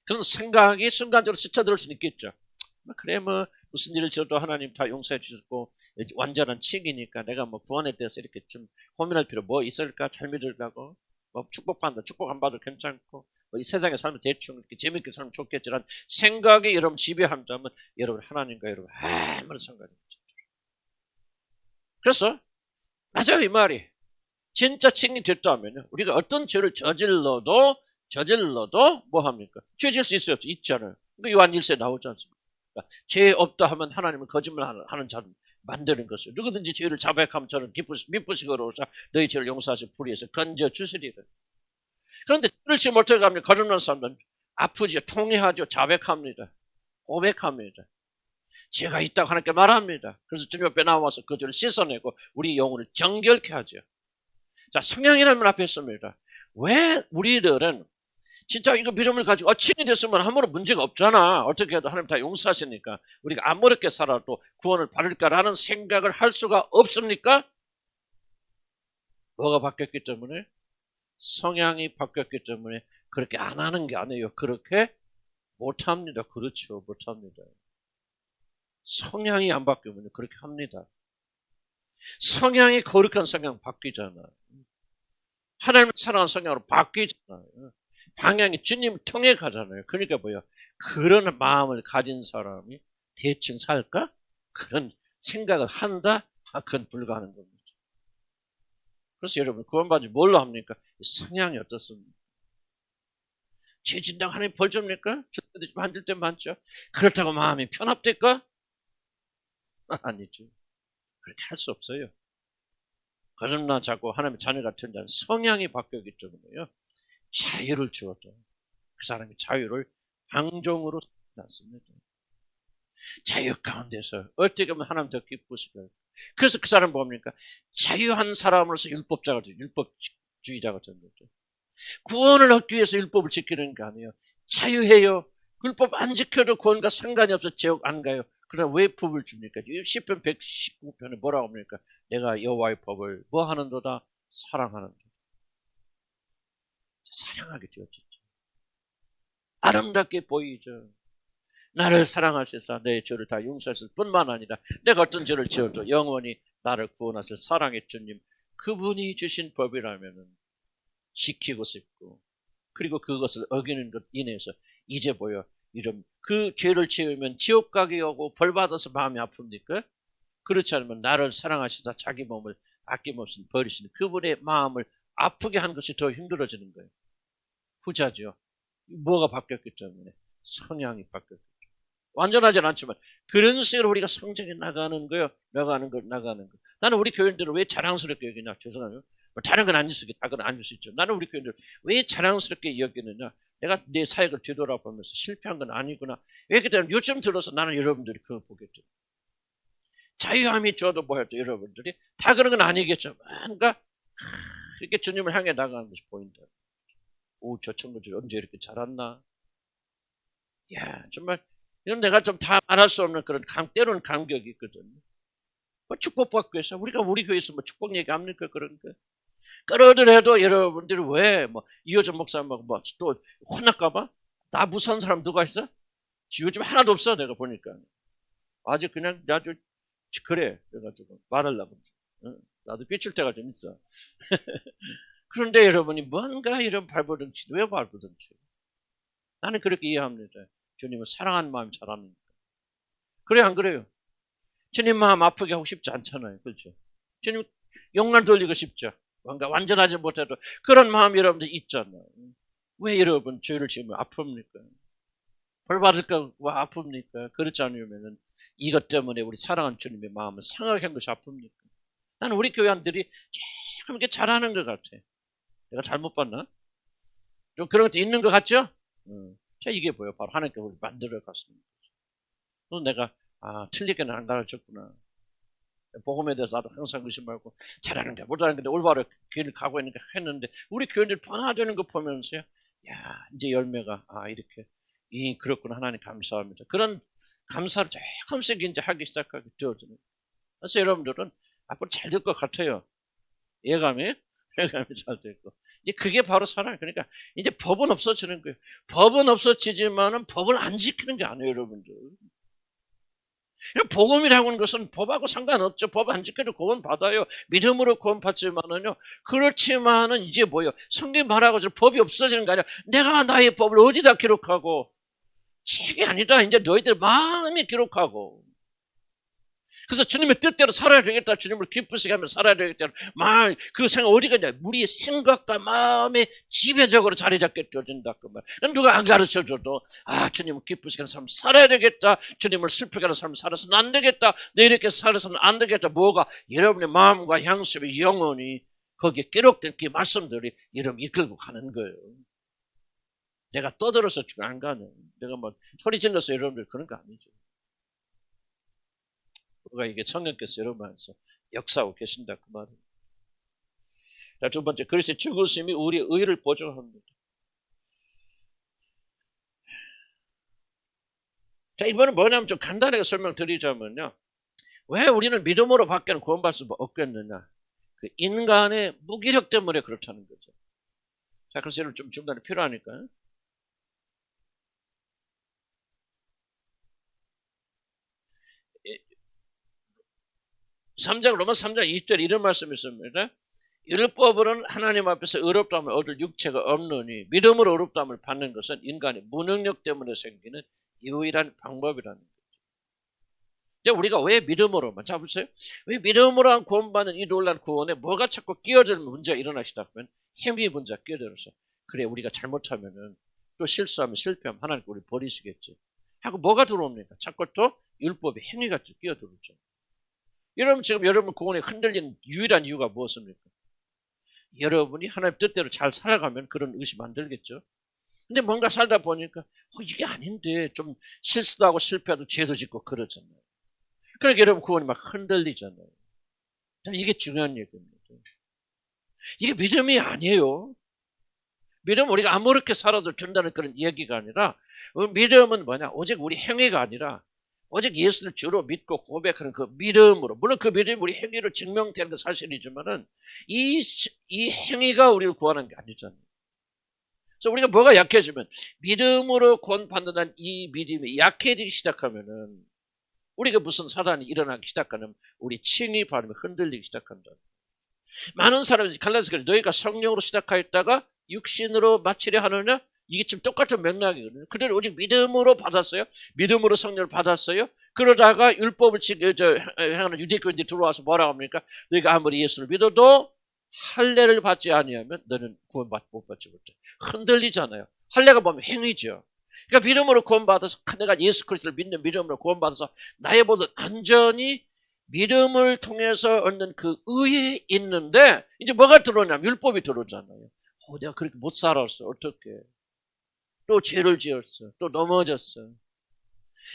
그런 생각이 순간적으로 스쳐들을 수 있겠죠. 그래 무슨 일을 지어도 하나님 다 용서해 주셨고 완전한 칭이니까 내가 구원에 대해서 이렇게 좀 고민할 필요 뭐 있을까? 잘 믿으려고 축복받는다. 축복 안 받아도 괜찮고 이 세상에 살면 대충 이렇게 재밌게 살면 좋겠지만 생각이 여러분 지배한다면 여러분 하나님과 여러분 아무런 상관이 없죠. 그래서 맞아요, 이 말이. 진짜 칭이 됐다면 우리가 어떤 죄를 저질러도 뭐 합니까? 죄 질 수 있어요? 있잖아요. 요한 1세 나오지 않습니까? 죄 없다 하면 하나님은 거짓말하는 자를 만드는 것을 누구든지 죄를 자백하면 저는 미쁘시거로우사 너희 죄를 용서하시 불의에서 건져 주시리라. 그런데 그렇지 못하게 하면 거듭난 사람들은 아프죠, 통회하죠, 자백합니다, 고백합니다. 죄가 있다고 하나님께 말합니다. 그래서 주님 앞에 나와서 그 죄를 씻어내고 우리 영혼을 정결케 하죠. 자, 성령이라는 말 앞에 있습니다. 왜 우리들은 진짜 이거 믿음을 가지고 칭이 됐으면 아무런 문제가 없잖아. 어떻게 해도 하나님 다 용서하시니까 우리가 아무렇게 살아도 구원을 받을까라는 생각을 할 수가 없습니까? 뭐가 바뀌었기 때문에? 성향이 바뀌었기 때문에 그렇게 안 하는 게 아니에요. 그렇게 못합니다. 그렇죠. 못합니다. 성향이 안 바뀌면 그렇게 합니다. 성향이 거룩한 성향 바뀌잖아요. 하나님을 사랑하는 성향으로 바뀌잖아요. 방향이 주님을 통해 가잖아요. 그러니까 뭐야? 그런 마음을 가진 사람이 대충 살까? 그런 생각을 한다? 그건 불가능한 겁니다. 그래서 여러분 구원받지 뭘로 합니까? 성향이 어떻습니까? 죄 진다고 하나님 벌 줍니까? 만들 때 많죠. 그렇다고 마음이 편합될까? 아니죠. 그렇게 할 수 없어요. 거듭나 자고 하나님의 자녀 같은 자는 성향이 바뀌었기 때문에요. 자유를 주어도 그 사람이 자유를 방종으로 않습니다. 자유 가운데서 어떻게 하면 하나님 더 기쁘실까요? 그래서 그 사람 뭡니까? 자유한 사람으로서 율법자가 되죠. 율법주의자가 되는 거죠. 구원을 얻기 위해서 율법을 지키는 게 아니에요. 자유해요. 율법 안 지켜도 구원과 상관이 없어 지옥 안 가요. 그러나 왜 법을 줍니까? 시편 119편에 뭐라고 합니까? 내가 여호와의 법을 뭐 하는도다? 사랑하는도다. 사랑하게 되어졌죠. 아름답게 보이죠. 나를 사랑하셔서 내 죄를 다 용서하실 뿐만 아니라 내가 어떤 죄를 지어도 영원히 나를 구원하실 사랑의 주님, 그분이 주신 법이라면 지키고 싶고, 그리고 그것을 어기는 것 인해서 이제 보여 이런 그 죄를 지으면 지옥 가게 오고 벌 받아서 마음이 아픕니까? 그렇지 않으면 나를 사랑하시다 자기 몸을 아낌없이 버리시는 그분의 마음을 아프게 한 것이 더 힘들어지는 거예요. 후자죠. 뭐가 바뀌었기 때문에 성향이 바뀌었기 때문에. 완전하진 않지만 그런 식으로 우리가 성장해 나가는 거예요. 나가는 거. 나는 우리 교인들을 왜 자랑스럽게 여기냐? 죄송해요. 다른 건 아닐 수 있겠다. 그건 아닐 수 있죠. 나는 우리 교인들 왜 자랑스럽게 여기느냐? 내가 내 사역을 뒤돌아보면서 실패한 건 아니구나. 왜냐하면 그러니까 요즘 들어서 나는 여러분들이 그걸 보겠죠. 자유함이 줘도 뭐해도 여러분들이 다 그런 건 아니겠죠. 뭔가 이렇게 주님을 향해 나가는 것이 보인다. 오, 저 친구들이 언제 이렇게 자랐나? 야, 정말 이런 내가 좀 다 말할 수 없는 그런 때로는 감격이 있거든요. 뭐 축복받기 위해서 우리가 우리 교회에서 뭐 축복 얘기합니까? 그런 거. 그러더라도 여러분들이 왜 뭐 이호준 목사님하고 뭐 또 혼날까봐? 나 무서운 사람 누가 있어? 요즘 하나도 없어 내가 보니까. 아주 그냥 아주 그래 그래가지고 말하려고. 나도 삐칠 때가 좀 있어. 그런데 여러분이 뭔가 이런 발버둥치 왜 발버둥치? 나는 그렇게 이해합니다. 주님을 사랑하는 마음이 잘합니다. 그래 안 그래요? 주님 마음 아프게 하고 싶지 않잖아요. 그렇죠? 주님 욕만 돌리고 싶죠. 뭔가 완전하지 못해도 그런 마음이 여러분들 있잖아요. 왜 여러분 죄를 지으면 아픕니까? 벌 받을까 와 아픕니까? 그렇지 않으면 이것 때문에 우리 사랑하는 주님의 마음을 상하게 한 것이 아픕니까? 나는 우리 교회원들이 조금 이렇게 잘하는 것 같아. 내가 잘못 봤나? 좀 그런 것도 있는 것 같죠? 자, 이게 뭐예요? 바로 하나님께 우리 만들어 갔습니다. 또 내가 틀리게는 안 가르쳤구나. 복음에 대해서 나도 항상 의심하고 잘하는가 못하는데 올바로 길을 가고 있는가 했는데 우리 교인들 변화되는 거 보면서요. 야, 이제 열매가 이렇게 그렇구나. 하나님 감사합니다. 그런 감사를 조금씩 이제 하기 시작하게 되어지는. 그래서 여러분들은 앞으로 잘 될 것 같아요. 예감이 잘 될 거. 이제 그게 바로 사랑. 그러니까 이제 법은 없어지는 거예요. 법은 없어지지만은 법을 안 지키는 게 아니에요, 여러분들. 복음이라고 하는 것은 법하고 상관없죠. 법 안 지켜도 구원 받아요. 믿음으로 구원 받지만은요. 그렇지만은 이제 뭐예요? 성경 말하고 법이 없어지는 게 아니라 내가 나의 법을 어디다 기록하고 책이 아니다. 이제 너희들 마음이 기록하고. 그래서 주님의 뜻대로 살아야 되겠다. 주님을 기쁘시게 하며 살아야 되겠다. 그 생각 어디가 있냐? 우리의 생각과 마음에 지배적으로 자리 잡게 되어진다. 그 말. 누가 안 가르쳐줘도 주님을 기쁘시게 하는 삶을 살아야 되겠다. 주님을 슬프게 하는 삶을 살아서는 안 되겠다. 내 이렇게 살아서는 안 되겠다. 뭐가? 여러분의 마음과 향수의 영혼이 거기에 기록된 그 말씀들이 여러분 이끌고 가는 거예요. 내가 떠들어서 지금 안 가는. 내가 뭐 소리 질러서 여러분들 그런 거 아니죠. 뭐가 이게 성령께서 여러분 안에서 역사하고 계신다 그 말입니다. 자, 두 번째, 그리스도의 죽으심이 우리의 의를 보증합니다. 자, 이번엔 뭐냐면 좀 간단하게 설명드리자면요. 왜 우리는 믿음으로 밖에는 구원받을 수 없겠느냐? 그 인간의 무기력 때문에 그렇다는 거죠. 자, 그래서 여러분 좀 중간에 필요하니까. 3장 로마서 3장 20절 이런 말씀이 있습니다. 율법으로는 하나님 앞에서 의롭다함을 얻을 육체가 없느니 믿음으로 의롭다함을 받는 것은 인간의 무능력 때문에 생기는 유일한 방법이라는 거죠. 이제 우리가 왜 믿음으로만 보세요. 왜 믿음으로 구원받는 이 놀라운 구원에 뭐가 자꾸 끼어들 문제가 일어나시다 보면 행위 문제가 끼어들어서 그래 우리가 잘못하면은 또 실수하면 실패하면 하나님 우리 버리시겠지 하고 뭐가 들어옵니까? 자꾸 또 율법의 행위가 쭉 끼어들죠. 여러분 지금 여러분 구원에 흔들리는 유일한 이유가 무엇입니까? 여러분이 하나님 뜻대로 잘 살아가면 그런 의심 안 들겠죠. 근데 뭔가 살다 보니까 이게 아닌데 좀 실수도 하고 실패해도 죄도 짓고 그러잖아요. 그러니까 여러분 구원이 막 흔들리잖아요. 이게 중요한 얘기입니다. 이게 믿음이 아니에요. 믿음은 우리가 아무렇게 살아도 된다는 그런 얘기가 아니라 믿음은 뭐냐? 오직 우리 행위가 아니라 오직 예수를 주로 믿고 고백하는 그 믿음으로, 물론 그 믿음이 우리 행위로 증명되는 건 사실이지만은 이 행위가 우리를 구하는 게 아니잖아요. 그래서 우리가 뭐가 약해지면 믿음으로 구원받는다는 이 믿음이 약해지기 시작하면은 우리가 무슨 사단이 일어나기 시작하면 우리 칭의 바람에 흔들리기 시작한다. 많은 사람들이 갈라디아서 너희가 성령으로 시작하였다가 육신으로 마치려 하느냐? 이게 지금 똑같은 맥락이거든요. 그들은 오직 믿음으로 받았어요. 믿음으로 성령을 받았어요. 그러다가 율법을 행하는 유대교인들이 들어와서 뭐라고 합니까? 너희가 아무리 예수를 믿어도 할례를 받지 아니하면 너는 못 받지 못해. 흔들리잖아요. 할례가 보면 행위죠. 그러니까 믿음으로 구원받아서 내가 예수 그리스도를 믿는 믿음으로 구원받아서 나의 모든 안전이 믿음을 통해서 얻는 그 의에 있는데 이제 뭐가 들어오냐면 율법이 들어오잖아요. 내가 그렇게 못 살았어. 어떡해. 또 죄를 지었어. 또 넘어졌어.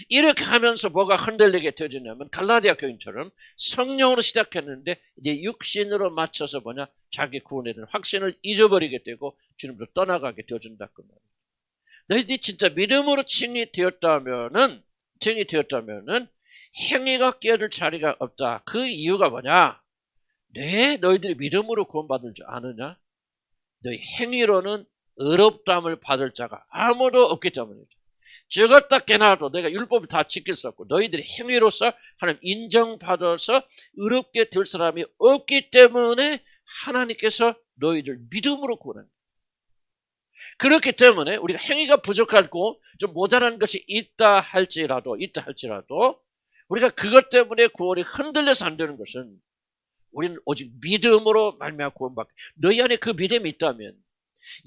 이렇게 하면서 뭐가 흔들리게 되어지냐면 갈라디아 교인처럼 성령으로 시작했는데 이제 육신으로 맞춰서 자기 구원에 대한 확신을 잊어버리게 되고 주님으로 떠나가게 되어준다 그 말이에요. 너희들이 진짜 믿음으로 칭이 되었다면은 행위가 끼어들 자리가 없다. 그 이유가 뭐냐? 너희들이 믿음으로 구원받을 줄 아느냐? 너희 행위로는 의롭다함을 받을 자가 아무도 없기 때문이죠. 죽었다 깨나도 내가 율법을 다 지킬 수 없고 너희들이 행위로서 하나님 인정받아서 의롭게 될 사람이 없기 때문에 하나님께서 너희들 믿음으로 구원합니다. 그렇기 때문에 우리가 행위가 부족하고 좀 모자란 것이 있다 할지라도 우리가 그것 때문에 구원이 흔들려서 안 되는 것은 우리는 오직 믿음으로 말미암아 구원받게. 너희 안에 그 믿음이 있다면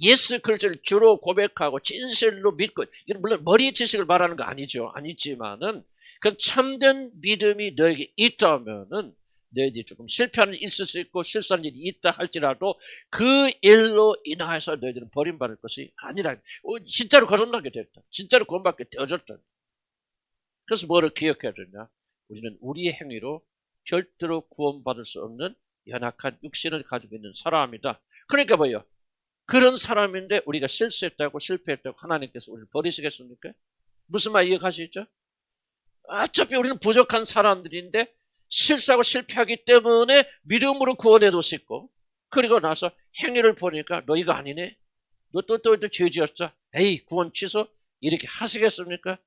예수 그리스도를 주로 고백하고 진실로 믿고, 이건 물론 머리 지식을 말하는 거 아니지만은 그 참된 믿음이 너에게 있다면은 너희들이 조금 실패하는 일이 있을 수 있고 실수하는 일이 있다 할지라도 그 일로 인하여서 너희들은 버림받을 것이 아니라 진짜로 거듭나게 됐다. 진짜로 구원받게 되어졌다. 그래서 뭐를 기억해야 되냐? 우리는 우리의 행위로 절대로 구원받을 수 없는 연약한 육신을 가지고 있는 사람이다. 그러니까 뭐예요? 그런 사람인데 우리가 실수했다고 실패했다고 하나님께서 우리를 버리시겠습니까? 무슨 말 이해가시죠? 어차피 우리는 부족한 사람들인데 실수하고 실패하기 때문에 믿음으로 구원해도 수 있고, 그리고 나서 행위를 보니까 너희가 아니네? 너 또 죄 지었어? 에이 구원 취소? 이렇게 하시겠습니까?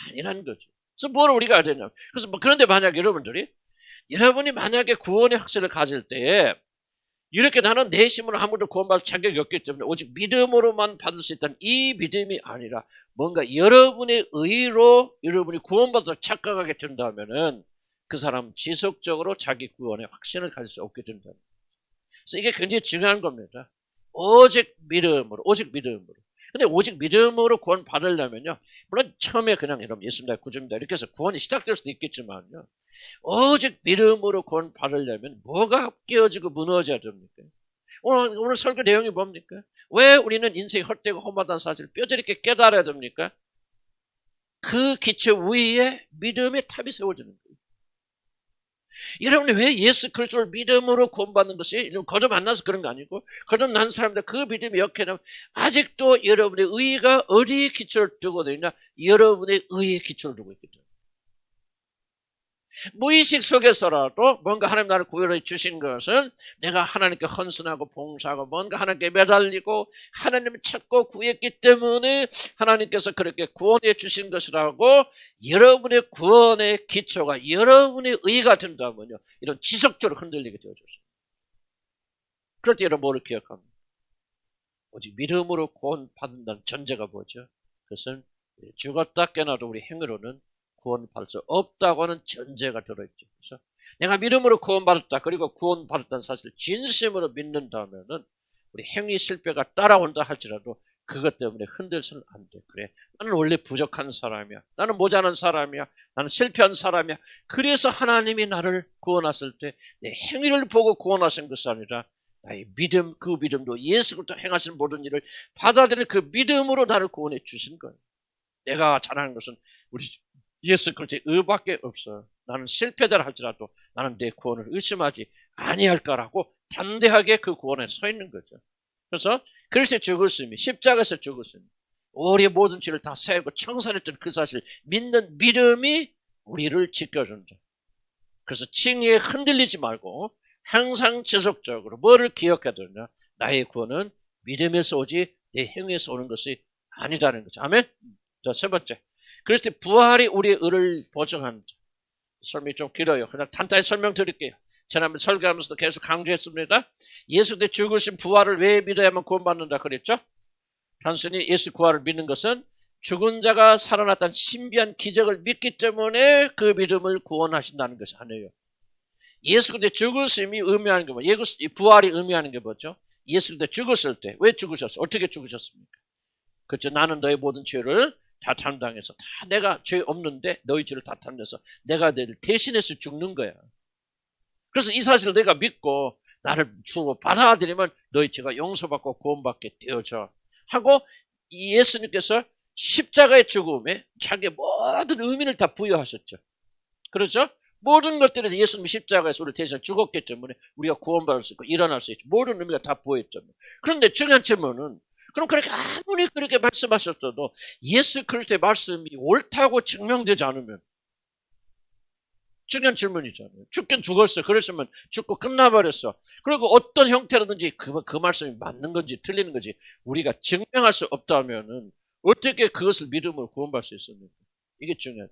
아니라는 거죠. 그래서 뭘 우리가 해야 되냐? 그래서 그런데 만약에 여러분이 만약에 구원의 확신을 가질 때에 이렇게 나는 내 힘으로 아무도 구원받을 자격이 없기 때문에 오직 믿음으로만 받을 수 있다는 이 믿음이 아니라 뭔가 여러분의 의로 여러분이 구원받아 착각하게 된다면은 그 사람 지속적으로 자기 구원의 확신을 가질 수 없게 된다. 그래서 이게 굉장히 중요한 겁니다. 오직 믿음으로. 근데 오직 믿음으로 구원 받으려면요, 물론 처음에 그냥 여러분 예수입니다, 구주입니다 이렇게 해서 구원이 시작될 수도 있겠지만요, 오직 믿음으로 구원 받으려면 뭐가 깨어지고 무너져야 됩니까? 오늘 설교 내용이 뭡니까? 왜 우리는 인생이 헛되고 험하다는 사실을 뼈저리게 깨달아야 됩니까? 그 기초 위에 믿음의 탑이 세워지는 거예요. 여러분이 왜 예수 그리스도를 믿음으로 구원받는 것이 거듭 만나서 그런 거 아니고, 거듭 난 사람들 그 믿음이 역해나면 아직도 여러분의 의의가 어디에 기초를 두고 있냐? 여러분의 의의에 기초를 두고 있기 때문에. 무의식 속에서라도 뭔가 하나님 나를 구원해 주신 것은 내가 하나님께 헌신하고 봉사하고 뭔가 하나님께 매달리고 하나님을 찾고 구했기 때문에 하나님께서 그렇게 구원해 주신 것이라고 여러분의 구원의 기초가 여러분의 의가 된다면요, 이런 지속적으로 흔들리게 되어졌어요. 그럴 때 여러분 뭐를 기억합니까? 오직 믿음으로 구원받는다는 전제가 뭐죠? 그것은 죽었다 깨나도 우리 행위로는 구원받을 수 없다고 하는 전제가 들어있죠. 그래서 내가 믿음으로 구원받았다, 그리고 구원받았다는 사실을 진심으로 믿는다면은 우리 행위 실패가 따라온다 할지라도 그것 때문에 흔들서는 안 돼. 그래, 나는 원래 부족한 사람이야. 나는 모자란 사람이야. 나는 실패한 사람이야. 그래서 하나님이 나를 구원하실 때 내 행위를 보고 구원하신 것이 아니라 나의 믿음, 그 믿음도 예수 그리스도 행하신 모든 일을 받아들이는 그 믿음으로 나를 구원해 주신 거예요. 내가 잘하는 것은 우리 예수 그리스도의 의밖에 없어. 나는 실패자라 할지라도 나는 내 구원을 의심하지 아니할까라고 담대하게 그 구원에 서 있는 거죠. 그래서 그리스도의 죽으심이, 십자가에서 죽으심이 우리의 모든 죄를 다 세우고 청산했던 그 사실을 믿는 믿음이 우리를 지켜준다. 그래서 칭의에 흔들리지 말고 항상 지속적으로 뭐를 기억해야 되냐? 나의 구원은 믿음에서 오지 내 행위에서 오는 것이 아니다는 거죠. 아멘. 자, 세 번째. 그리스도의 부활이 우리의 의를 보증하는 자. 설명이 좀 길어요. 그냥 간단히 설명드릴게요. 지난번 설교하면서도 계속 강조했습니다. 예수 의 죽으신 부활을 왜 믿어야만 구원받는다 그랬죠? 단순히 예수 부활을 믿는 것은 죽은 자가 살아났다는 신비한 기적을 믿기 때문에 그 믿음을 구원하신다는 것이 아니에요. 예수 그때 죽으심이 의미하는 게 뭐예요? 부활이 의미하는 게 뭐죠? 예수 그때 죽었을 때 왜 죽으셨어요? 어떻게 죽으셨습니까? 그렇죠. 나는 너의 모든 죄를 다 담당해서 다 내가 죄 없는데 너희 죄를 다 담당해서 내가 너를 대신해서 죽는 거야. 그래서 이 사실을 내가 믿고 나를 주로 받아들이면 너희 죄가 용서받고 구원받게 되어져 하고 이 예수님께서 십자가의 죽음에 자기의 모든 의미를 다 부여하셨죠. 그렇죠? 모든 것들에 예수님이 십자가에서 우리를 대신 죽었기 때문에 우리가 구원받을 수 있고 일어날 수 있죠. 모든 의미가 다 부여했죠. 그런데 중요한 질문은 그럼 그렇게 아무리 그렇게 말씀하셨어도 예수 그리스도의 말씀이 옳다고 증명되지 않으면 중요한 질문이잖아요. 죽긴 죽었어. 그랬으면 죽고 끝나버렸어. 그리고 어떤 형태로든지 그 말씀이 맞는 건지 틀리는 건지 우리가 증명할 수 없다면은 어떻게 그것을 믿음으로 구원받을 수 있습니까? 이게 중요해요.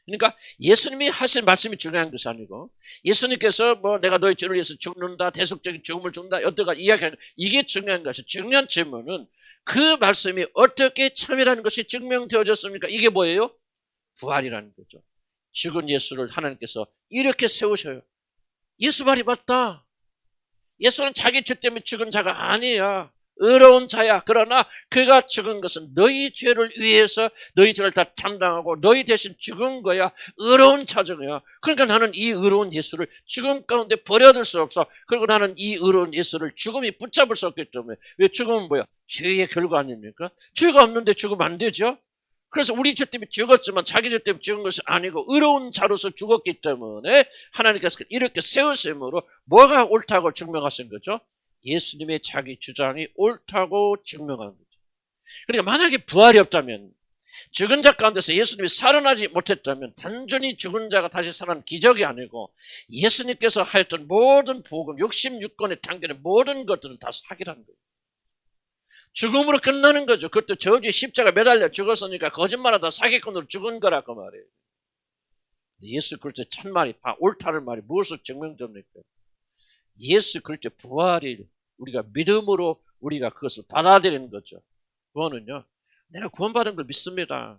그러니까 예수님이 하신 말씀이 중요한 것이 아니고 예수님께서 뭐 내가 너희 죄를 위해서 죽는다, 대속적인 죽음을 죽는다, 여태가 이야기하는 이게 중요한 것이 중요한 질문은 그 말씀이 어떻게 참이라는 것이 증명되어졌습니까? 이게 뭐예요? 부활이라는 거죠. 죽은 예수를 하나님께서 이렇게 세우셔요. 예수 말이 맞다. 예수는 자기 죄 때문에 죽은 자가 아니야. 의로운 자야. 그러나 그가 죽은 것은 너희 죄를 위해서 너희 죄를 다 담당하고 너희 대신 죽은 거야. 의로운 자정이야. 그러니까 나는 이 의로운 예수를 죽음 가운데 버려둘 수 없어. 그리고 나는 이 의로운 예수를 죽음이 붙잡을 수 없기 때문에. 왜 죽음은 뭐야? 죄의 결과 아닙니까? 죄가 없는데 죽으면 안 되죠. 그래서 우리 죄 때문에 죽었지만 자기 죄 때문에 죽은 것이 아니고 의로운 자로서 죽었기 때문에 하나님께서 이렇게 세우심으로 뭐가 옳다고 증명하신 거죠? 예수님의 자기 주장이 옳다고 증명하는 거죠. 그러니까 만약에 부활이 없다면 죽은 자 가운데서 예수님이 살아나지 못했다면 단순히 죽은 자가 다시 살아난 기적이 아니고 예수님께서 하였던 모든 복음 66권에 담겨있는 모든 것들은 다 사기라는 거예요. 죽음으로 끝나는 거죠. 그것도 저주의 십자가 매달려 죽었으니까 거짓말하다 사기꾼으로 죽은 거라고 말이에요. 예수 그리스도의 참말이 옳다는 말이 무엇을 증명됩니까? 예수 그리스도의 부활이 우리가 믿음으로 우리가 그것을 받아들이는 거죠. 그거는요. 내가 구원받은 걸 믿습니다.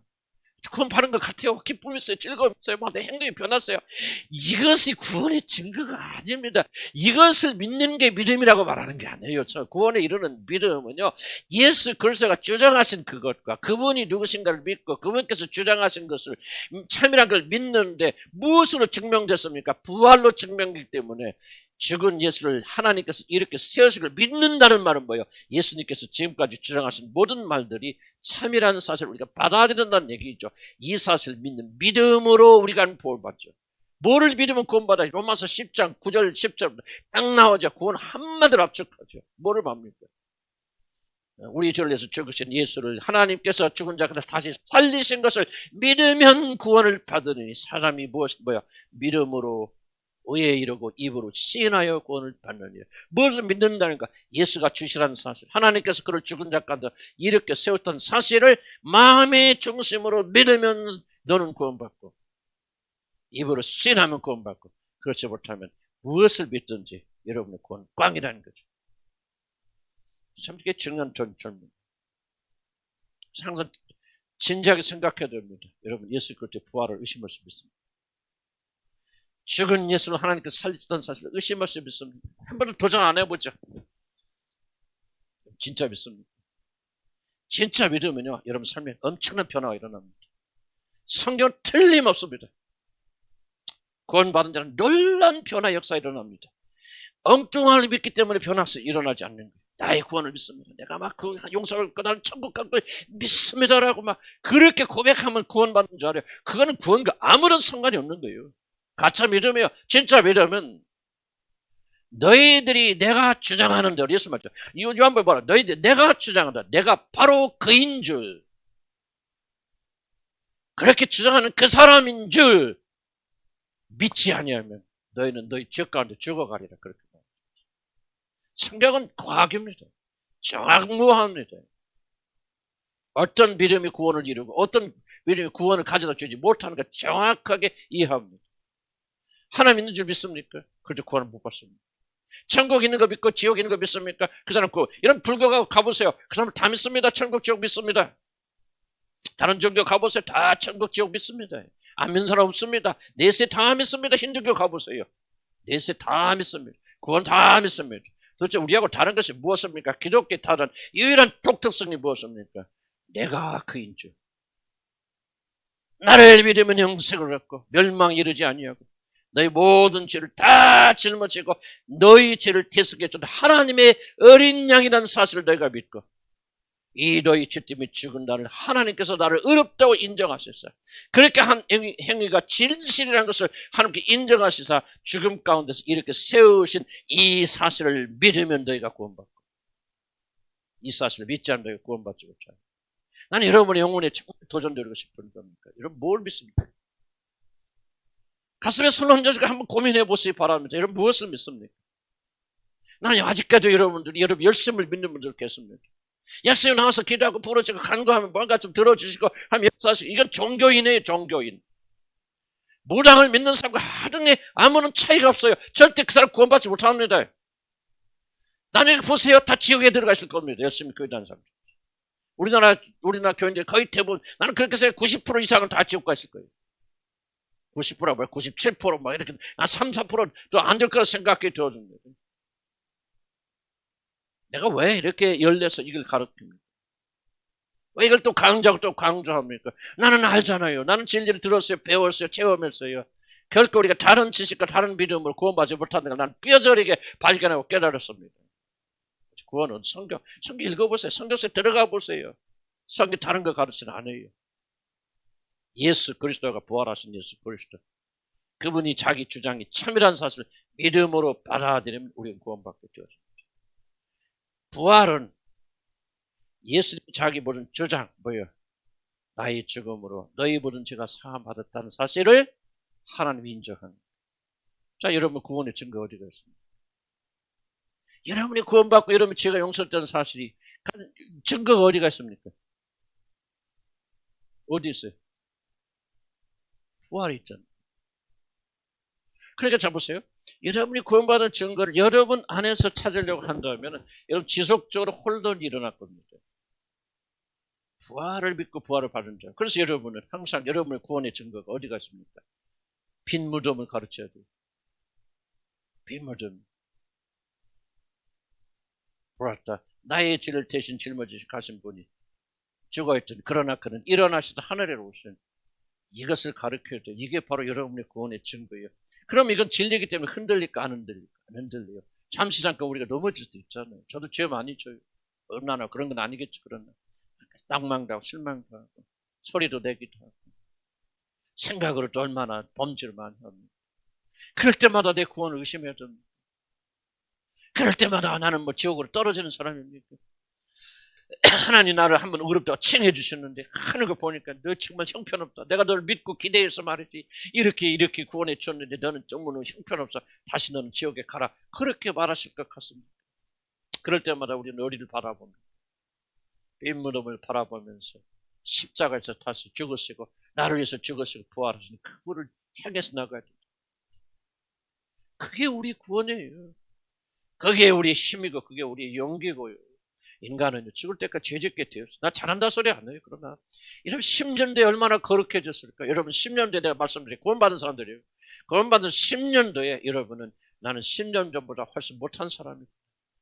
구원받은 것 같아요. 기쁨이 있어요. 즐거움이 있어요. 내 행동이 변했어요. 이것이 구원의 증거가 아닙니다. 이것을 믿는 게 믿음이라고 말하는 게 아니에요. 구원에 이르는 믿음은요. 예수 그리스도가 주장하신 그것과 그분이 누구신가를 믿고 그분께서 주장하신 것을 참이란 걸 믿는데 무엇으로 증명됐습니까? 부활로 증명되기 때문에 죽은 예수를 하나님께서 이렇게 세우신 걸 믿는다는 말은 뭐예요? 예수님께서 지금까지 주장하신 모든 말들이 참이라는 사실을 우리가 받아들인다는 얘기죠. 이 사실을 믿는 믿음으로 우리가 구원받죠. 뭐를 믿으면 구원받아요? 로마서 10장 9절 10절 딱 나오죠. 구원 한마디로 압축하죠. 뭐를 맙니까? 우리 죄를 위해서 죽으신 예수를 하나님께서 죽은 자를 다시 살리신 것을 믿으면 구원을 받으니 사람이 뭐야? 믿음으로 의에 이르고 입으로 시인하여 구원을 받느니라. 무엇을 믿는다니까? 예수가 주시라는 사실, 하나님께서 그를 죽은 자 가운데 이렇게 세웠던 사실을 마음의 중심으로 믿으면 너는 구원받고 입으로 시인하면 구원받고 그렇지 못하면 무엇을 믿든지 여러분의 구원은 꽝이라는 거죠. 참 이게 중요한 점입니다. 항상 진지하게 생각해야 됩니다. 여러분 예수 그리스도의 부활을 의심할 수 있습니다. 죽은 예수를 하나님께서 살리셨다는 사실을 의심할 수 있습니다. 한 번도 도전 안 해보죠. 진짜 믿습니다. 진짜 믿으면요, 여러분 삶에 엄청난 변화가 일어납니다. 성경 틀림없습니다. 구원받은 자는 놀라운 변화 역사가 일어납니다. 엉뚱한 걸 믿기 때문에 변화가 일어나지 않는 거예요. 나의 구원을 믿습니다. 내가 막 그 용서를 나는 천국 갈 걸 믿습니다라고 막 그렇게 고백하면 구원받는 줄 알아요. 그거는 구원과 아무런 상관이 없는 거예요. 가짜 믿음이요. 진짜 믿음은 너희들이 내가 주장하는 대로 예수 말죠. 요한복음 봐라. 너희들 내가 주장한다. 내가 바로 그인 줄. 그렇게 주장하는 그 사람인 줄 믿지 아니하면 너희는 너희 죄 가운데 죽어가리라. 그렇게 말합니다. 성경은 과학입니다. 정확무합니다. 어떤 믿음이 구원을 이루고 어떤 믿음이 구원을 가져다 주지 못하는 걸 정확하게 이해합니다. 하나님 있는 줄 믿습니까? 그래도 구원을 못 받습니다. 천국 있는 거 믿고 지옥 있는 거 믿습니까? 그 사람 이런 불교가 가보세요. 그 사람 다 믿습니다. 천국 지옥 믿습니다. 다른 종교 가보세요. 다 천국 지옥 믿습니다. 안 믿는 사람 없습니다. 내세 다 믿습니다. 힌두교 가보세요. 내세 다 믿습니다. 구원 다 믿습니다. 도대체 우리하고 다른 것이 무엇입니까? 기독교의 다른 유일한 독특성이 무엇입니까? 내가 그인 줄. 나를 믿으면 영생을 얻고 멸망에 이르지 아니하고 너희 모든 죄를 다 짊어지고 너희 죄를 대속해 준 하나님의 어린 양이라는 사실을 너희가 믿고 이 너희 죄 때문에 죽은 나를 하나님께서 나를 의롭다고 인정하셨어요. 그렇게 한 행위가 진실이라는 것을 하나님께 인정하시사 죽음 가운데서 이렇게 세우신 이 사실을 믿으면 너희가 구원받고 이 사실을 믿지 않으면 너희가 구원받지 못해요. 나는 여러분의 영혼에 정말 도전드리고 싶은 겁니까? 여러분 뭘 믿습니까? 가슴에 손 얹어주고 한번 고민해 보시기 바랍니다. 여러분 무엇을 믿습니까? 나는 아직까지 여러분 열심을 믿는 분들 계십니다. 예수님 나와서 기도하고 부르짖고 간구하면 뭔가 좀 들어주시고 하면 역사하시고 이건 종교인이에요. 종교인. 무당을 믿는 사람과 하등에 아무런 차이가 없어요. 절대 그 사람 구원받지 못합니다. 나중에 보세요. 다 지옥에 들어가 있을 겁니다. 열심히 교회 다니는 사람들. 우리나라 교인들 거의 대부분 나는 그렇게 생각해 90% 이상은 다 지옥 가 있을 거예요. 90%, 97% 막 이렇게 3, 4%도 안 될 거라 생각해 들어줍니다. 내가 왜 이렇게 열려서 이걸 가르칩니까? 왜 이걸 또 강조하고 또 강조합니까? 나는 알잖아요. 나는 진리를 들었어요. 배웠어요. 체험했어요. 결코 우리가 다른 지식과 다른 믿음으로 구원받지 못한다는 걸 나는 뼈저리게 발견하고 깨달았습니다. 구원은 성경 읽어보세요. 성경에 들어가 보세요. 성경 다른 거 가르치는 않아요. 예수 그리스도가 부활하신 예수 그리스도. 그분이 자기 주장이 참이라는 사실을 믿음으로 받아들이면 우리는 구원받게 되어집니다. 부활은 예수님 자기 모든 주장 뭐예요? 나의 죽음으로 너희 모든 죄가 사함받았다는 사실을 하나님이 인정합니다. 자, 여러분 구원의 증거 어디가 있습니까? 여러분이 구원받고 여러분이 죄가 용서됐다는 사실이 증거가 어디가 있습니까? 어디 있어요? 부활이 있잖아요. 그러니까 자 보세요. 여러분이 구원받은 증거를 여러분 안에서 찾으려고 한다면 여러분 지속적으로 홀돈이 일어날 겁니다. 부활을 믿고 부활을 받은 자. 그래서 여러분은 항상 여러분의 구원의 증거가 어디가 있습니까? 빈 무덤을 가르쳐야 돼요. 빈 무덤. 부활했다. 나의 죄를 대신 짊어지시 가신 분이 죽어있던 그러나 그는 일어나시다 하늘에 오신 이것을 가르쳐야 돼요. 이게 바로 여러분의 구원의 증거예요. 그럼 이건 진리이기 때문에 흔들릴까 안 흔들릴까? 안 흔들려요. 잠시 잠깐 우리가 넘어질 수도 있잖아요. 저도 죄 많이 져요. 얼마나 그런 건 아니겠지. 그러나 낭망도 하고 실망도 하고 소리도 내기도 하고 생각으로 또 얼마나 범죄를 많이 합니다. 그럴 때마다 내 구원을 의심해야 됩니다. 그럴 때마다 나는 뭐 지옥으로 떨어지는 사람입니까? 하나님 나를 한번 의롭다고 칭해 주셨는데 하는 거 보니까 너 정말 형편없다. 내가 널 믿고 기대해서 말이지 이렇게 구원해 줬는데 너는 정말 형편없어. 다시 너는 지옥에 가라. 그렇게 말하실 것 같습니다. 그럴 때마다 우리는 어디를 바라봅니다. 빈 무덤을 바라보면서 십자가에서 다시 죽으시고 나를 위해서 죽으시고 부활하시는 그분을 향해서 나가야 됩니다. 그게 우리 구원이에요. 그게 우리의 힘이고 그게 우리의 용기고요. 인간은 죽을 때까지 죄짓게 되었어. 나 잘한다 소리 안 해요. 그러나 이러면 10년 뒤에 얼마나 거룩해졌을까. 여러분 10년 뒤에 내가 말씀드린 구원받은 사람들이에요. 구원받은 10년 뒤에 여러분은 나는 10년 전보다 훨씬 못한 사람이고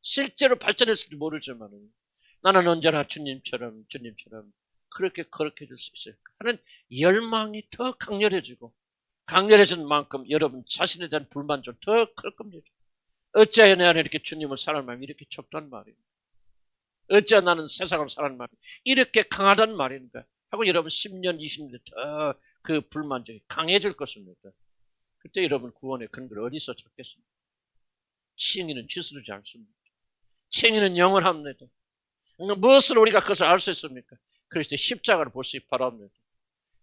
실제로 발전했을지 모르지만 나는 언제나 주님처럼 그렇게 거룩해질 수 있어요. 하는 열망이 더 강렬해지고 강렬해진 만큼 여러분 자신에 대한 불만도 더 클 겁니다. 어찌하여 내 안에 이렇게 주님을 사랑하는 마음이 이렇게 좁단 말이에요. 어찌하여 나는 세상으로 사랑하는 마음이 이렇게 강하단 말인가 하고 여러분 10년, 20년 더 그 불만족이 강해질 것입니다. 그때 여러분 구원의 근거를 어디서 찾겠습니까? 칭의는 쥐스르지 않습니다. 칭의는 영원합니다. 무엇으로 우리가 그것을 알 수 있습니까? 그리스도의 십자가를 볼 수 있기 바랍니다.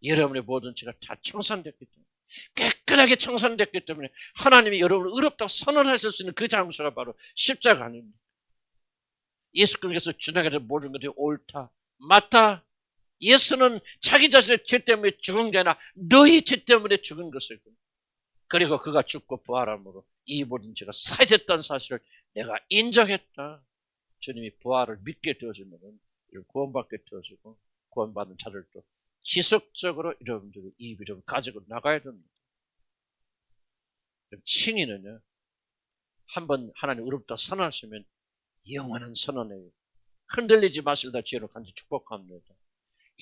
여러분의 모든 죄가 다 청산됐기 때문에 깨끗하게 청산됐기 때문에 하나님이 여러분을 의롭다고 선언하실 수 있는 그 장소가 바로 십자가 아닙니다. 예수님께서 주장하는 모든 것이 옳다, 맞다. 예수는 자기 자신의 죄 때문에 죽은 게 아니라 너희 죄 때문에 죽은 것이고, 그리고 그가 죽고 부활함으로 이 모든 죄가 사해졌다는 사실을 내가 인정했다. 주님이 부활을 믿게 되어지면 구원받게 되어지고, 구원받은 자들도 지속적으로 여러분들이 이 믿음을 가지고 나가야 됩니다. 칭의는요, 한번 하나님 의롭다 선언하시면 영원한 선언이에요. 흔들리지 마시고 다 지혜로 간절히 축복합니다.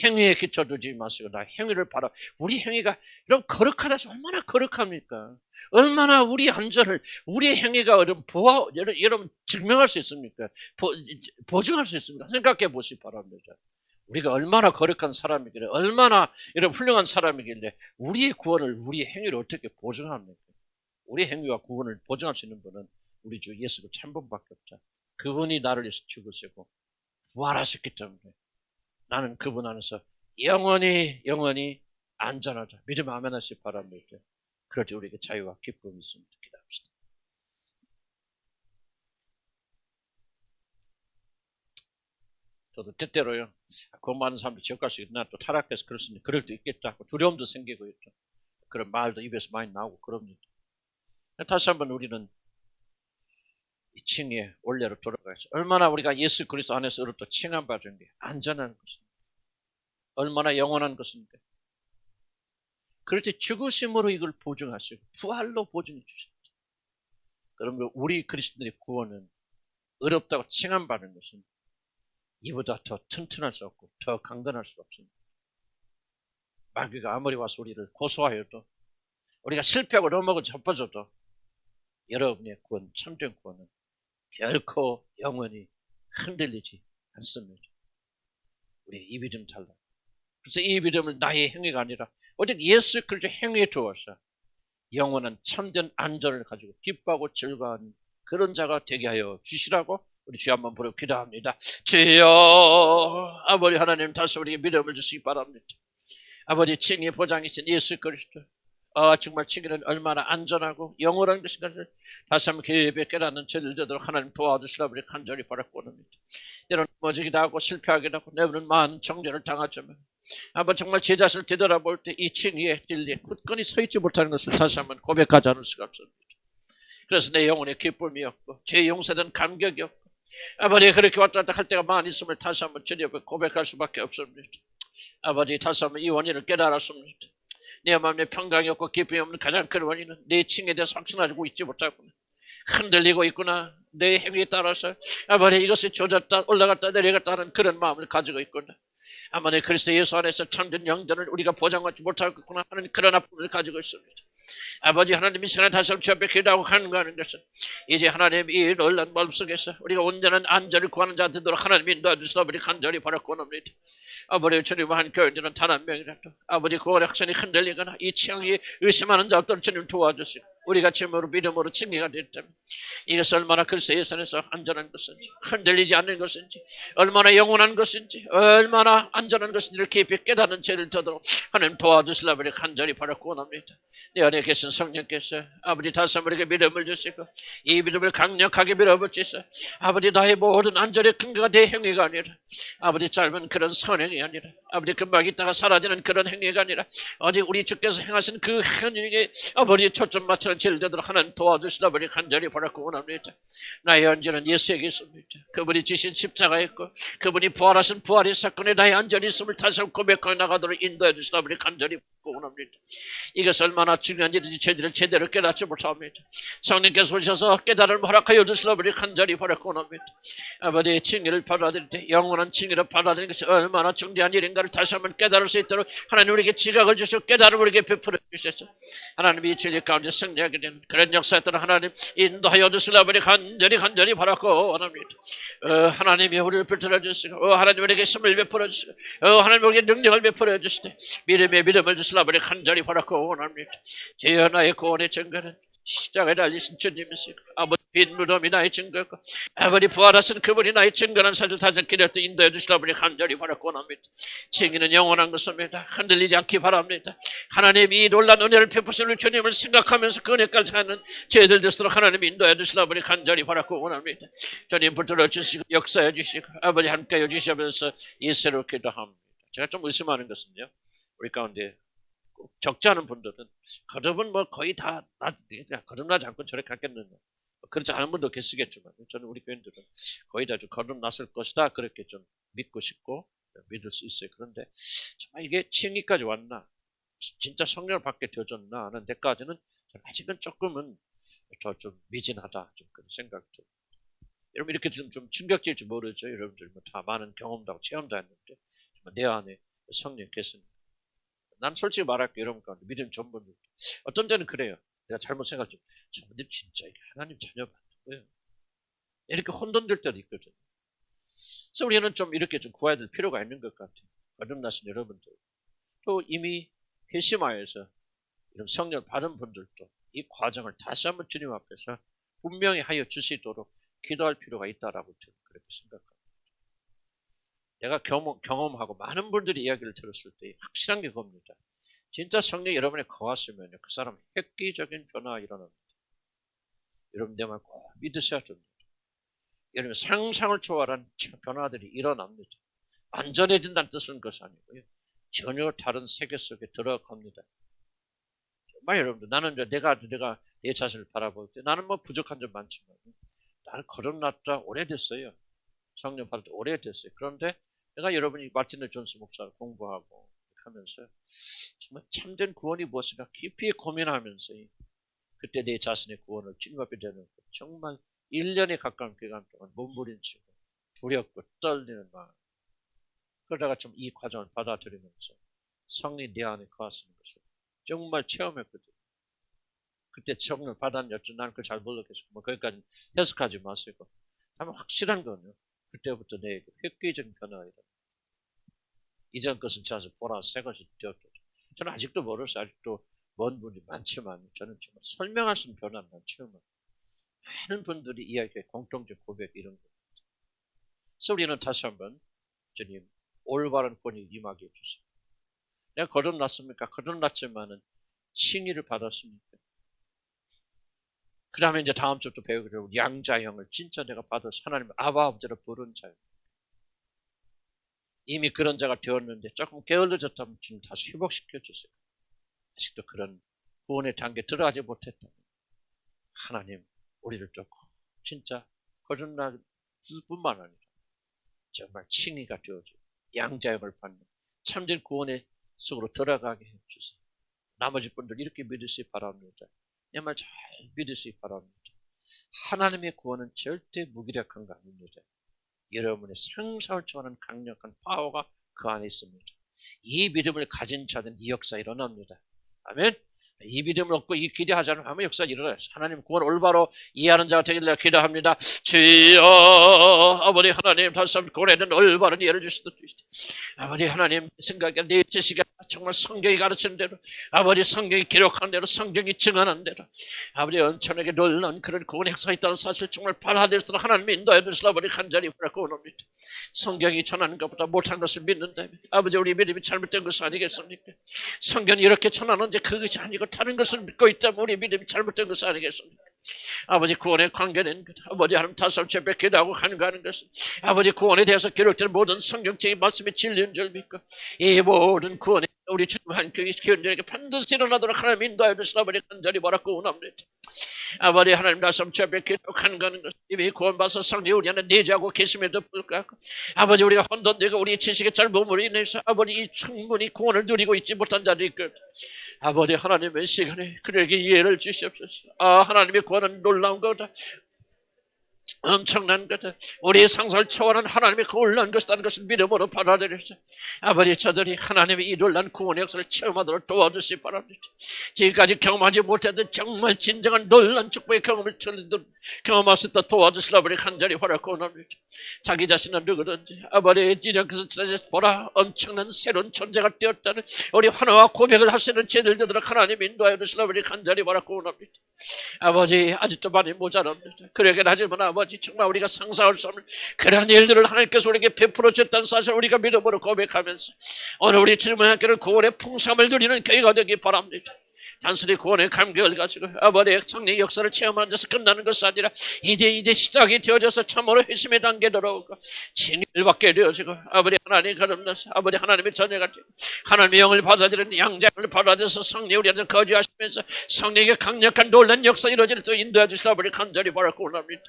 행위에 기초두지 마시고 나 행위를 바라. 우리 행위가 이런 거룩하다 해서 얼마나 거룩합니까? 얼마나 우리 안전을, 우리의 행위가 여러분 증명할 수 있습니까? 보증할 수 있습니까? 생각해 보시기 바랍니다. 우리가 얼마나 거룩한 사람이길래, 얼마나 이런 훌륭한 사람이길래 우리의 구원을 우리의 행위를 어떻게 보증합니까? 우리 행위와 구원을 보증할 수 있는 분은 우리 주 예수 그리스도 한 분밖에 없다. 그분이 나를 위해서 죽으시고 부활하셨기 때문에 나는 그분 안에서 영원히 안전하다. 믿음 아멘 하시기 바랍니다. 그럴 때 우리에게 자유와 기쁨이 있습니다. 기도합시다. 저도 때때로요, 구원 많은 사람들 지옥 갈 수 있나, 또 타락해서 그렇습니다. 그럴 수 있겠다. 두려움도 생기고 있다. 그런 말도 입에서 많이 나오고 그럽니다. 다시 한번 우리는 이 칭의의 원래로 돌아가야죠. 얼마나 우리가 예수 그리스도 안에서 의롭다 칭함받은 게 안전한 것입니다. 얼마나 영원한 것입니까? 그럴 때 죽으심으로 이걸 보증하시고 부활로 보증해 주셨죠. 그러면 우리 그리스도인의 구원은 의롭다고 칭함받는 것은 이보다 더 튼튼할 수 없고 더 강건할 수 없습니다. 마귀가 아무리 와서 우리를 고소하여도, 우리가 실패하고 넘어가고 접어져도 여러분의 구원, 참된 구원은 결코 영원히 흔들리지 않습니다. 우리 이 믿음 달라. 그래서 이 믿음을 나의 행위가 아니라 오직 예수 그리스도 행위에 주어서 영원한 참된 안전을 가지고 기뻐하고 즐거워하는 그런 자가 되게 하여 주시라고 우리 주여 한번 부르고 기도합니다. 주여, 아버지 하나님, 다시 우리에게 믿음을 주시기 바랍니다. 아버지, 칭의 보장이신 예수 그리스도, 정말 칭의는 얼마나 안전하고 영원한 것인가를 다시 한번 깊이 깨닫는 저를 되도록 하나님 도와주시라고 우리 간절히 바라고 합니다. 때로는 넘어지기도 하고 실패하기도 하고 내부는 많은 정죄를 당하지만 한번 정말 제 자신을 되돌아볼 때 이 칭의의 진리에 굳건히 서 있지 못하는 것을 다시 한번 고백하지 않을 수가 없습니다. 그래서 내 영혼의 기쁨이 없고 제 용서된 감격이 없고 아버지, 그렇게 왔다 갔다 할 때가 많이 있음을 다시 한번 주님 앞에 고백할 수밖에 없습니다. 아버지, 다시 한번 이 원인을 깨달았습니다. 내 마음에 평강이 없고 기쁨이 없는 가장 큰 원인은 내 칭에 대해서 확신하고 있지 못하구나. 흔들리고 있구나. 내 행위에 따라서 아버지 이것이 조졌다 올라갔다 내려갔다 하는 그런 마음을 가지고 있구나. 아버지, 그리스도 예수 안에서 참된 영전을 우리가 보장하지 못하겠구나 하는 그런 아픔을 가지고 있습니다. 아버지 하나님, 이 시간에 다시 한번 주 앞에 기도하고 간구하는 것은 이제 하나님 이 놀란 마음 속에서 우리가 온전한 안전을 구하는 자 되도록 하나님 인도해주시라 우리 간절히 바라고 합니다. 아버지, 주님과 한 교인들은 단 한 명이라도 아버지 구원의 확신이 흔들리거나 이 취향이 의심하는 자들 주님 도와주시고 우리가 침으로 믿음으로 칭의가 됐다면 이것이 얼마나 그리스도 예수에서 안전한 것인지, 흔들리지 않는 것인지, 얼마나 영원한 것인지, 얼마나 안전한 것인지를 깊이 깨닫는 죄를 더도록 하나님 도와주시라 우리 간절히 바라고 합니다. 내 안에 계신 성령께서 아버지 다시 한번 우리에게 믿음을 주시고 이 믿음을 강력하게 밀어붙이소. 아버지, 나의 모든 안전의 근거가 내 행위가 아니라 아버지 짧은 그런 선행이 아니라 아버지 금방 있다가 사라지는 그런 행위가 아니라 어디 우리 주께서 행하신 그 행위에 아버지 초점 맞추는 죄를 되도록 하나님 도와주시라 우리 간절히 바라고 원합니다. 나의 안전은 예수에게 있습니다. 그분이 지신 십자가에 있고 그분이 부활하신 부활의 사건에 나의 안전이 있음을 다시 한번 고백하여 나가도록 인도해 주시라 우리 간절히 바라고 원합니다. 이것이 얼마나 중요한 일인지 저희들을 제대로 깨닫지 못합니다. 성령께서 오셔서 깨달음을 허락하여 주시라 우리 간절히 바라고 원합니다. 아버지의 칭의를 받아들일 때 영원한 칭의를 받아들이는 것이 얼마나 중대한 일인가를 다시 한번 깨달을 수 있도록 하나님 우리에게 지각을 주시고 깨달음을 우리에게 베풀어 주셔서 하나님 이 진리 가운데 승리하게 되는 그런 역사에 따라 하나님 인도하여 주시라 우리 간절히 바라고 원합니다. 하나님이 우리를 붙들어 주시고 하나님 우리에게 힘을 베풀어 주시고 하나님 우리에게 능력을 베풀어 주시되 믿음의 믿음을 주시라 우리 간절히 바라고 원합니다. 주여, 나의 구원의 증거는 십자가에 달리신 주님이시고 아버지 빈 무덤이 나의 증거고 아버지 부활하신 그분이 나의 증거란 사실 다시 길을 인도해 주시라 보니 간절히 바라고 원합니다. 증인은 영원한 것입니다. 흔들리지 않기 바랍니다. 하나님 이 놀란 은혜를 베푸시는 주님을 생각하면서 그 은혜까지 하는 저희들 되도록 하나님 인도해 주시라 보니 간절히 바라고 원합니다. 주님 붙들어 주시고 역사해 주시고 아버지 함께 해 주시면서 예수로 기도합니다. 제가 좀 의심하는 것은요, 우리 가운데 적지 않은 분들은 거듭은 뭐 거의 다 거듭나지 않고 저렇게 갔겠느냐, 그렇지 않은 분도 계시겠지만 저는 우리 교인들은 거의 다 좀 거듭났을 것이다 그렇게 좀 믿고 싶고 믿을 수 있어요. 그런데 정말 이게 칭의까지 왔나, 진짜 성령을 받게 되어졌나 하는 데까지는 아직은 조금은 더 좀 미진하다, 좀 그런 생각이 듭니다. 여러분 이렇게 좀 충격적일지 모르죠. 여러분들 뭐 다 많은 경험도 하고 체험도 했는데 내 안에 성령 계십니다. 난 솔직히 말할게요. 여러분 가운데 믿음 좋은 분들 어떤 때는 그래요. 내가 잘못 생각하죠. 저분들 진짜 하나님 자녀 맞는 거예요. 이렇게 혼돈될 때도 있거든요. 그래서 우리는 좀 이렇게 좀 구해야 될 필요가 있는 것 같아요. 거듭나신 여러분들, 또 이미 회심하여서 이런 성령 받은 분들도 이 과정을 다시 한번 주님 앞에서 분명히 하여 주시도록 기도할 필요가 있다라고 저는 그렇게 생각합니다. 내가 경험하고 많은 분들이 이야기를 들었을 때 확실한 게 그겁니다. 진짜 성령이 여러분에 거하시면 그 사람 획기적인 변화가 일어납니다. 여러분 내 말 꼭 믿으셔야 됩니다. 여러분 상상을 초월한 변화들이 일어납니다. 안전해진다는 뜻은 것이 아니고요, 전혀 다른 세계 속에 들어갑니다. 정말 여러분들, 나는 내가 내 자신을 바라볼 때 나는 뭐 부족한 점 많지만 나는 거듭났다 오래됐어요. 성령 받을 때 오래됐어요. 그런데 내가 여러분이 마틴 존스 목사를 공부하고 하면서 정말 참된 구원이 무엇인가 깊이 고민하면서 그때 내 자신의 구원을 주님 앞에 대는 정말 1년에 가까운 기간 동안 몸부림치고 두렵고 떨리는 마음, 그러다가 좀 이 과정을 받아들이면서 성령이 내 안에 거하시는 것을 정말 체험했거든요. 그때 성령을 받았는지 나는 그걸 잘 모르겠어요. 뭐 거기까지 해석하지 마시고, 다만 확실한 거는 그때부터 내게 획기적인 변화가 일어납니다. 이전 것은 저한테 보라 새 것이 되었죠. 저는 아직도 모르겠어요. 아직도 먼 분이 많지만 저는 정말 설명할 수 있는 변화는 많지만 많은 분들이 이야기해 공통적 고백 이런 겁니다. 그래서 우리는 다시 한번 주님 올바른 권위 임하게 해주세요. 내가 거듭났습니까? 거듭났지만은 칭의를 받았습니까? 그 다음에 이제 다음 주부터 배우기로 양자형을 진짜 내가 받아서 하나님 아바 아버지로 부른 자예요. 이미 그런 자가 되었는데 조금 게을러졌다면 좀 다시 회복시켜 주세요. 아직도 그런 구원의 단계에 들어가지 못했다면 하나님 우리를 조금 진짜 거듭날 뿐만 아니라 정말 칭의가 되어져 양자형을 받는 참된 구원의 속으로 들어가게 해주세요. 나머지 분들 이렇게 믿으시기 바랍니다. 내 말 잘 믿으시기 바랍니다. 하나님의 구원은 절대 무기력한 거 아닙니다. 여러분의 상상을 초월하는 강력한 파워가 그 안에 있습니다. 이 믿음을 가진 자들은 이 역사 일어납니다. 아멘. 이 믿음을 얻고 이 기대하지 않으면 아무 역사 일어나요. 하나님 구원 올바로 이해하는 자가 되기를 기도합니다. 주여 아버지 하나님 다시 한번 구원에 대한 올바른 이해를 주시도록 아버지 하나님 생각에 내 지식에 정말 성경이 가르치는 대로 아버지 성경이 기록한 대로 성경이 증언한 대로 아버지 엄청나게 놀라운 그런 구원의 역사가 있다는 사실 정말 발화될수록 하나님 인도해 주시라 아버지 간절히 바라고 원합니다. 성경이 전하는 것보다 못한 것을 믿는다면 아버지 우리 믿음이 잘못된 것은 아니겠습니까? 성경이 이렇게 전하는데 그것이 아니고 다른 것을 믿고 있다면 우리 믿음이 잘못된 것은 아니겠습니까? 아버지 구원의 관계는 아버지 하나님 다시 한번 뵙게 하고 간과하는 것은 아버지 구원에 대해서 기록된 모든 성경책의 말씀이 진리인 줄 믿고 이 모든 구원에 우리 주님 한 교인들에게 반드시 일어나도록 하나님 인도하여 주시라 아버지 간절히 바라고 원합니다. 아버지 하나님 다시 한번 뵙게 하고 간과하는 것은 이미 구원받아서 성령이 우리 안에 내재하고 계심에도 불구하고 아버지 우리가 혼돈되고 우리 지식의 짧음으로 인해서 아버지 이 충분히 구원을 누리고 있지 못한 자들이 있거든. 아버지 하나님의 시간에 그에게 이해를 주시옵소서. 아 하나님의 구원은 놀라운 거다. 엄청난 것을 우리의 상상을 초월한 하나님의 그 놀라운 것이라는 것을 믿음으로 받아들여서 아버지 저들이 하나님의 이 놀라운 구원의 역사를 체험하도록 도와주시기 바랍니다. 지금까지 경험하지 못했던 정말 진정한 놀라운 축복의 경험을 경험하셨다 도와주시라 아버지 간절히 바라고 원합니다. 자기 자신은 누구든지 아버지 이런 것을 보라 엄청난 새로운 존재가 되었다는 우리 환호와 고백을 하시는 제들들을 하나님 인도하여 주시라 아버지 간절히 바라고 원합니다. 아버지 아직도 많이 모자랍니다. 그러긴 하지만 아버지 정말 우리가 상상할 수 없는 그러한 일들을 하나님께서 우리에게 베풀어 주셨다는 사실을 우리가 믿음으로 고백하면서 오늘 우리 주님의 함께는 구원의 풍성함을 누리는 교회가 되기 바랍니다. 단순히 구원의 감격을 가지고 아버지의 성령의 역사를 체험하는 데서 끝나는 것이 아니라 이제 시작이 되어져서 참으로 회심의 단계에 들어오고 징계를 받게 되어지고 아버지 하나님 거듭나서 아버지 하나님의 자녀가 되고 하나님의 영을 받아들이는 양자를 받아들여서 성령 우리 안에서 거주하시면서 성령의 강력한 놀란 역사 이루어질 수 인도해 주시라 아버지 간절히 바라고 원합니다.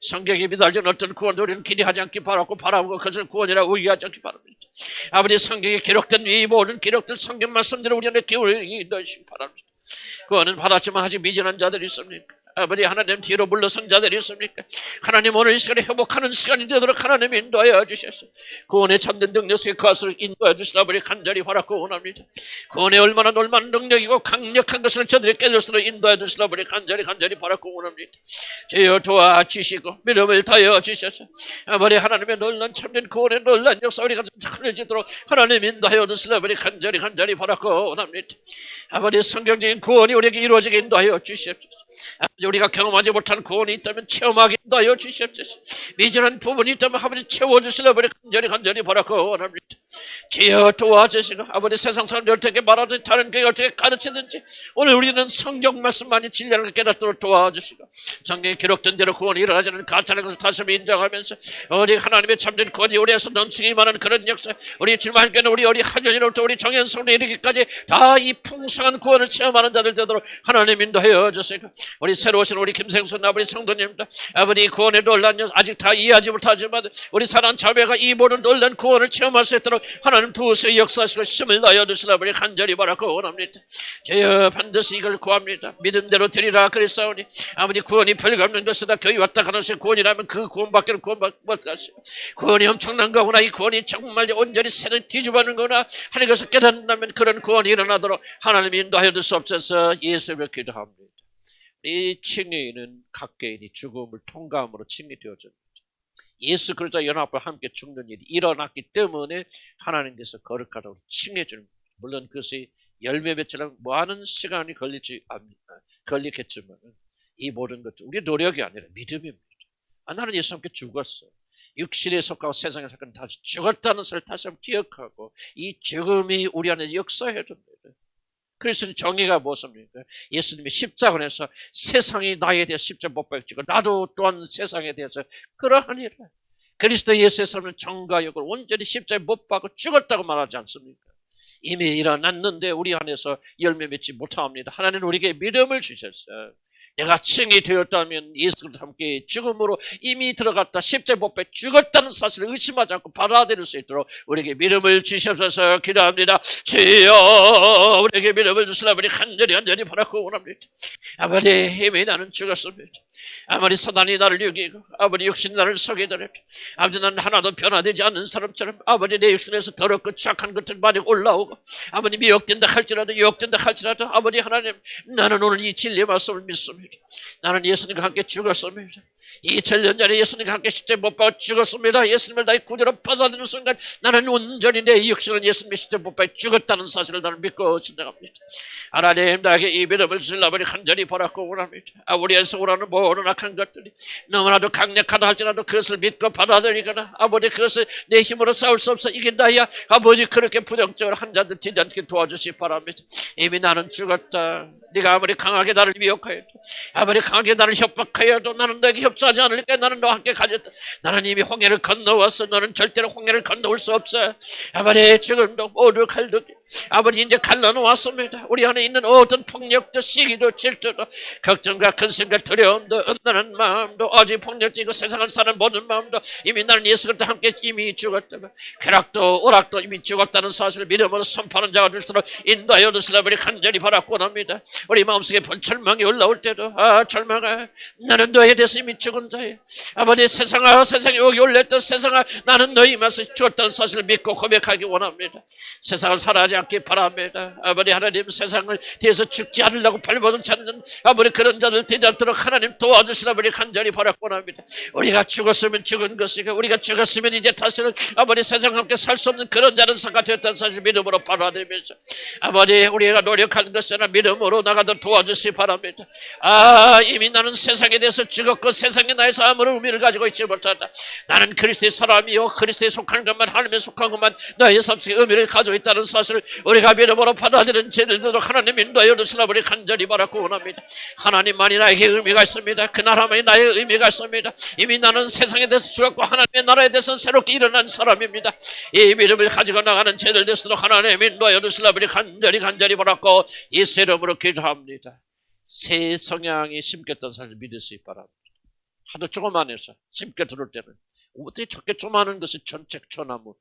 성경이 미달진 어떤 구원도 우리는 기대하지 않기 바라고 바라고 그것을 구원이라고 의의하지 않기 바랍니다. 아버지 성경에 기록된 이 모든 기록된 성경 말씀들을 우리 안에 기울이게 인도해 주시기 바랍니다. 구원은 받았지만 아직 미진한 자들이 있습니까? 아버지 하나님 뒤로 물러선 자들이 있습니까? 하나님 오늘 이 시간에 회복하는 시간이 되도록 하나님 인도하여 주셔서 구원의 참된 능력 속에 그것을 인도하여 주시라 아버지 간절히 바라고 원합니다. 구원의 얼마나 놀라운 능력이고 강력한 것을 저들이 깨질 수로 인도하여 주시라 아버지 간절히 바라고 원합니다. 주여 도와주시고 믿음을 다여 주셔서 아버지 하나님의 놀란 참된 구원의 놀란 역사 우리가 흐려지도록 하나님 인도하여 주시라 아버지 간절히 바라고 원합니다. 아버지 성경적인 구원이 우리에게 이루어지게 인도하여 주시옵소서. 우리가 경험하지 못한 구원이 있다면 체험하게 인도하여 주시옵소서. 미진한 부분이 있다면 아버지 채워주시라 아버지 간절히 바라고 원합니다. 주여 도와주시고 아버지 세상 사람들 어떻게 말하든지 다른 교회 어떻게 가르치든지 오늘 우리는 성경 말씀만이 진리라는 걸 깨닫도록 도와주시고 성경에 기록된 대로 구원이 일어나지는 가짜는 것을 다시 한번 인정하면서 우리 하나님의 참된 구원이 우리에서 넘치기 만한 그런 역사 우리 주님 함께는 우리 하전이로부터 우리 정연성에 이르기까지 다 이 풍성한 구원을 체험하는 자들 되도록 하나님 인도하여 주시고 우리 새로 오신 우리 김생순 아버지 성도님들 아버지 구원의 놀란 아직 다 이해하지 못하지만 우리 사랑하는 자매가 이 모든 놀란 구원을 체험할 수 있도록 하나님 두세 역사하시고 힘을 다여 주시라 아버지 간절히 바라고 원합니다. 저여 반드시 이걸 구합니다. 믿음대로 드리라 그랬사오니 아버지 구원이 별거 없는 것이다. 교회 왔다 가는 것이 구원이라면 그 구원밖에는 구원받지 못하시고 구원이 엄청난 거구나 이 구원이 정말 온전히 세상을 뒤집어는 거구나 하는 것을 깨닫는다면 그런 구원이 일어나도록 하나님 인도하여 주시옵소서. 예수를 기도합니다. 이 칭의는 각 개인이 죽음을 통과함으로 칭의되어집니다. 예수 그리스도와 연합과 함께 죽는 일이 일어났기 때문에 하나님께서 거룩하다고 칭해주는 겁니다. 물론 그것이 열매 맺으려면 많은 시간이 걸리겠지만 이 모든 것도 우리의 노력이 아니라 믿음입니다. 나는 예수와 함께 죽었어. 육신에 속하고 세상에 속하고 다시 죽었다는 것을 다시 한번 기억하고 이 죽음이 우리 안에 역사해야 됩니다. 그래서 정의가 무엇입니까? 예수님이 십자가에서 세상이 나에 대해 십자가 못 박히고 나도 또한 세상에 대해서 그러하니라. 그리스도 예수의 삶은 정과 역을 온전히 십자가에 못 박고 죽었다고 말하지 않습니까? 이미 일어났는데 우리 안에서 열매 맺지 못합니다. 하나님은 우리에게 믿음을 주셨어요. 내가 칭이 되었다면 예수와 함께 죽음으로 이미 들어갔다 십자가에 못 박혀 죽었다는 사실을 의심하지 않고 받아들일 수 있도록 우리에게 믿음을 주시옵소서. 기도합니다. 주여 우리에게 믿음을 주시라 아버지 간절히 바라고 원합니다. 아버지 이미 나는 죽었습니다. 아무리 사단이 나를 죽이고 아버지 육신이 나를 속이더라도 아버지 나는 하나도 변화되지 않는 사람처럼 아버지 내 육신에서 더럽고 착한 것들 많이 올라오고 아버지 미혹된다 할지라도 유혹된다 할지라도 아버지 하나님 나는 오늘 이 진리의 말씀을 믿습니다. 나는 예수님과 함께 죽었습니다. 2000년 전에 예수님과 함께 십자가에 못 박혀 죽었습니다. 예수님을 나의 구주로 받아들이는 순간 나는 온전히 내 육신은 예수님의 십자가에 못 박혀 죽었다는 사실을 나는 믿고 진정합니다. 하나님 나에게 이 믿음을 주시려 아버지 간절히 바라고 원합니다. 우리 안에서 오라는 모든 악한 것들이 너무나도 강력하다 할지라도 그것을 믿고 받아들이거나 아버지 그것을 내 힘으로 싸울 수 없어 이긴다야 아버지 그렇게 부정적으로 한 자들 뒤지 않게 도와주시기 바랍니다. 이미 나는 죽었다. 네가 아무리 강하게 나를 미혹하여도 아무리 강하게 나를 협박하여도 나는 너에게 협조하지 않을까. 나는 너와 함께 가졌다. 나는 이미 홍해를 건너왔어. 너는 절대로 홍해를 건너올 수 없어. 아버지 지금도 모두 갈등해 아버지 이제 갈라놓았습니다. 우리 안에 있는 어떤 폭력도 시기도 질투도 걱정과 근심과 두려움도 은둔한 마음도 아직 폭력적이고 세상을 사는 모든 마음도 이미 나는 예수 그리스도와 함께 이미 죽었다면 쾌락도 오락도 이미 죽었다는 사실을 믿음으로 선포하는 자가 될수록 인도하여 주시라 우리 간절히 바라고 합니다. 우리 마음속에 절망이 올라올 때도 절망아 나는 너에 대해서 이미 죽은 자야. 아버지 세상이 여기 올렸던 세상아 나는 너희 맛에 죽었다는 사실을 믿고 고백하기 원합니다. 세상을 살아하지 않기 바랍니다. 아버지 하나님 세상을 대해서 죽지 않으려고 발버둥 찾는 아버지 그런 자들 되지 않도록 하나님 도와주시라 우리 간절히 바라고 합니다. 우리가 죽었으면 죽은 것이고 우리가 죽었으면 이제 다시는 아버지 세상과 함께 살 수 없는 그런 자는 상가 되었다는 사실 믿음으로 받아들이면서 아버지 우리가 노력하는 것이 아니라 믿음으로 나가도록 도와주시기 바랍니다. 이미 나는 세상에 대해서 죽었고 세상에 나에서 아무런 의미를 가지고 있지 못한다. 나는 그리스도의 사람이요 그리스도에 속한 것만 하나님에 속한 것만 나의 삶 속에 의미를 가지고 있다는 사실을 우리가 믿음으로 받아들이는 제들도록 하나님 인도하여 주시라 우리 간절히 바라고 원합니다. 하나님만이 나에게 의미가 있습니다. 그 나라만이 나의 의미가 있습니다. 이미 나는 세상에 대해서 죽었고 하나님의 나라에 대해서 새롭게 일어난 사람입니다. 이 믿음을 가지고 나가는 제들 되도록 하나님 인도하여 주시라 우리 간절히 바라고 예수 이름으로 기도합니다. 새 성향이 심겼던 사실 믿으시기 바랍니다. 하도 조그만해서 심게 들을 때는 어떻게 저렇게 조그마한 것이 천책천나무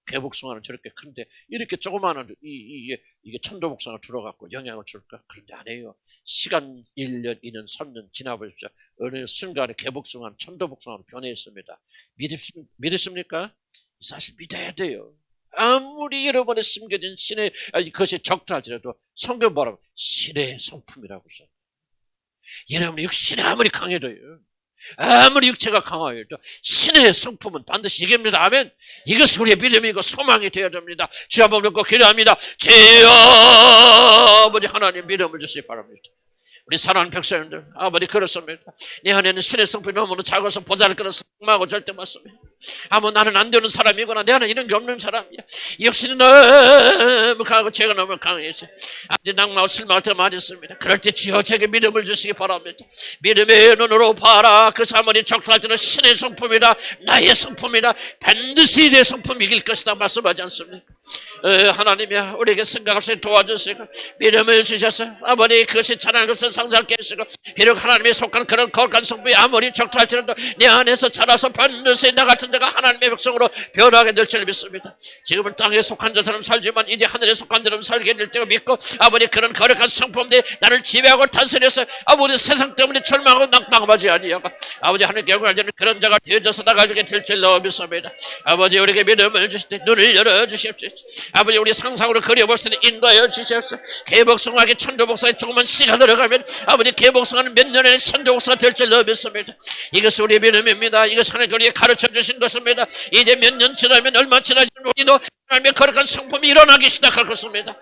개복숭아는 저렇게 큰데 이렇게 조그마한 이게 천도복숭아 들어갔고 영향을 줄까? 그런데 아니에요. 시간 1년, 2년, 3년 지나보십시오. 어느 순간에 개복숭아는 천도복숭아로 변해있습니다. 믿으십니까? 사실 믿어야 돼요. 아무리 여러분의 심겨진 신의 그것이 적다 할지라도 성경 말하면 신의 성품이라고 써요. 여러분 육신이 아무리 강해도요. 아무리 육체가 강하여도 신의 성품은 반드시 이깁니다. 아멘. 이것이 우리의 믿음이고 소망이 되어야 됩니다. 주 한번 믿고 기도합니다. 주여 아버지 하나님 믿음을 주시기 바랍니다. 우리 사랑하는 백성님들 아버지 그렇습니다. 내 안에는 신의 성품이 너무나 작아서 보잘 것을 성망하고 절대 맞습니다. 나는 안 되는 사람이구나. 내 안에 이런 게 없는 사람이야. 육신이 너무 강하고 죄가 너무 강해서 아버지 낙마하고 실망할 때가 많이 있습니다. 그럴 때 주여 제게 믿음을 주시기 바랍니다. 믿음의 눈으로 봐라. 그 사물이 적도할 때는 신의 성품이다. 나의 성품이다. 반드시 내 성품이 이길 것이다 말씀하지 않습니까? 하나님이야 우리에게 생각할 수 있게 도와주시고 믿음을 주셔서 아버지 그것이 찬양하는 것을 상상케 하시고 비록 하나님에 속한 그런 거룩한 성품이 아무리 적도할지라도 내 안에서 자라서 반드시 나 같은 자가 하나님의 백성으로 변하게 될 줄 믿습니다. 지금은 땅에 속한 자처럼 살지만 이제 하늘에 속한 자처럼 살게 될 때가 믿고 아버지 그런 거룩한 성품들이 나를 지배하고 단순해서 아버지 세상 때문에 절망하고 낙방하지 아니하고 아버지 하나님께 영광을 드리는 그런 자가 되어져서 나가게 될 줄 믿습니다. 아버지 우리에게 믿음을 주실 때 눈을 열어주십시오. 아버지 우리 상상으로 그려볼 수 있는 인도하여 주십시오. 개복숭아에게 천도복숭아에 조금만 씨가 들어가면 아버지 개복숭아는 몇 년에 천도복숭아가 될 줄 믿습니다. 이것이 우리의 믿음입니다. 이것이 하나님께 우리에게 가르쳐 주신 것입니다. 이제 몇 년 지나면 얼마 지나면 우리도 하나님의 거룩한 성품이 일어나기 시작할 것입니다.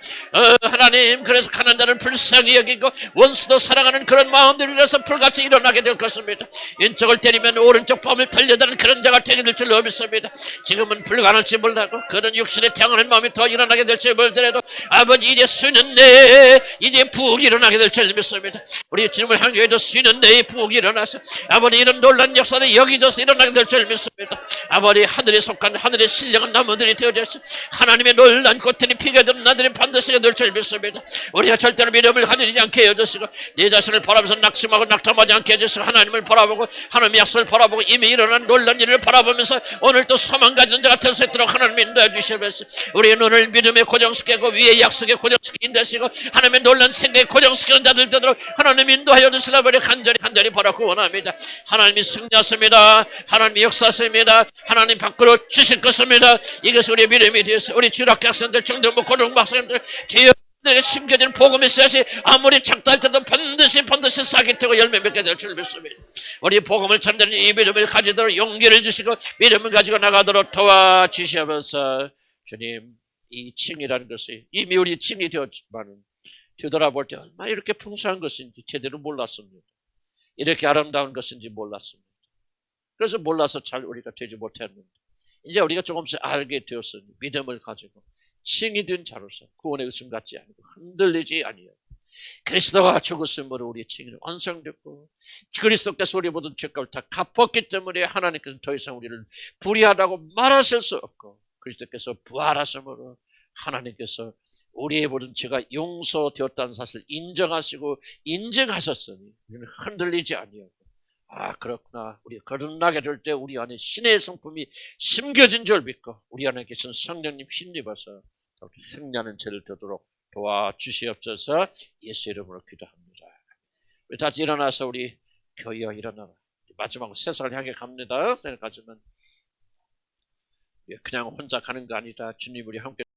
하나님 그래서 가난한 자를 불쌍히 여기고 원수도 사랑하는 그런 마음들이 이래서 불같이 일어나게 될 것입니다. 왼쪽을 때리면 오른쪽 뺨을 달려드는 그런 자가 되게 될 줄 믿습니다. 지금은 불가능할지 몰라도 그런 육신에 태어나는 마음이 더 일어나게 될지 몰더라도 아버지 이제 수는 내 이제 부엌이 일어나게 될 줄 믿습니다. 우리 주님을 향해도 수는 내의 부엌이 일어나서 아버지 이런 놀라운 역사들이 여기저기서 일어나게 될 줄 믿습니다. 아버지 하늘에 속한 하늘의 신령한 나무들이 되어져서 하나님의 놀란 꽃들이 피게 되는 나들이 반드시 될 줄 믿습니다. 우리가 절대로 믿음을 가지지 않게 해주시고 내 자신을 바라보면서 낙심하고 낙담하지 않게 해주시고 하나님을 바라보고 하나님의 약속을 바라보고 이미 일어난 놀란 일을 바라보면서 오늘 또 소망 가진 자가 될 수 있도록 하나님 인도해 주시면서 우리의 눈을 믿음에 고정시키고 위의 약속에 고정시키는 데시고 하나님의 놀란 생각에 고정시키는 자들 되도록 하나님 인도하여 주시라 버려 간절히 바라고 원합니다. 하나님이 승리하십니다. 하나님이 역사하십니다. 하나님 밖으로 주실 것입니다. 이것이 우리의 믿음이 되어서 우리 주일학교 학생들 중등부 고등부 학생들 주여 내가 심겨진 복음의 씨앗이 아무리 작다할 때도 반드시 싹이 트고 열매 맺게 될 줄 믿습니다. 우리 복음을 전하는 이 믿음을 가지도록 용기를 주시고 믿음을 가지고 나가도록 도와주시면서 주님 이 칭이라는 것이 이미 우리 칭이 되었지만 되돌아볼 때 얼마나 이렇게 풍성한 것인지 제대로 몰랐습니다. 이렇게 아름다운 것인지 몰랐습니다. 그래서 몰라서 잘 우리가 되지 못했는데 이제 우리가 조금씩 알게 되었으니 믿음을 가지고 칭이 된 자로서 구원의 의심 갖지 아니고 흔들리지 아니하고 그리스도가 죽으심으로 우리의 칭이 완성됐고 그리스도께서 우리 모든 죄값을 다 갚았기 때문에 하나님께서는 더 이상 우리를 불의하다고 말하실 수 없고 그리스도께서 부활하심으로 하나님께서 우리의 모든 죄가 용서되었다는 사실을 인정하시고 인정하셨으니 우리는 흔들리지 아니하고 그렇구나. 우리 거듭나게 될 때 우리 안에 신의 성품이 심겨진 줄 믿고 우리 안에 계신 성령님 힘입어서 승리하는 죄를 되도록 도와주시옵소서. 예수 이름으로 기도합니다. 우리 다시 일어나서 우리 교회와 일어나라. 마지막으로 세상을 향해 갑니다 생각하지만 그냥 혼자 가는 거 아니다. 주님 우리 함께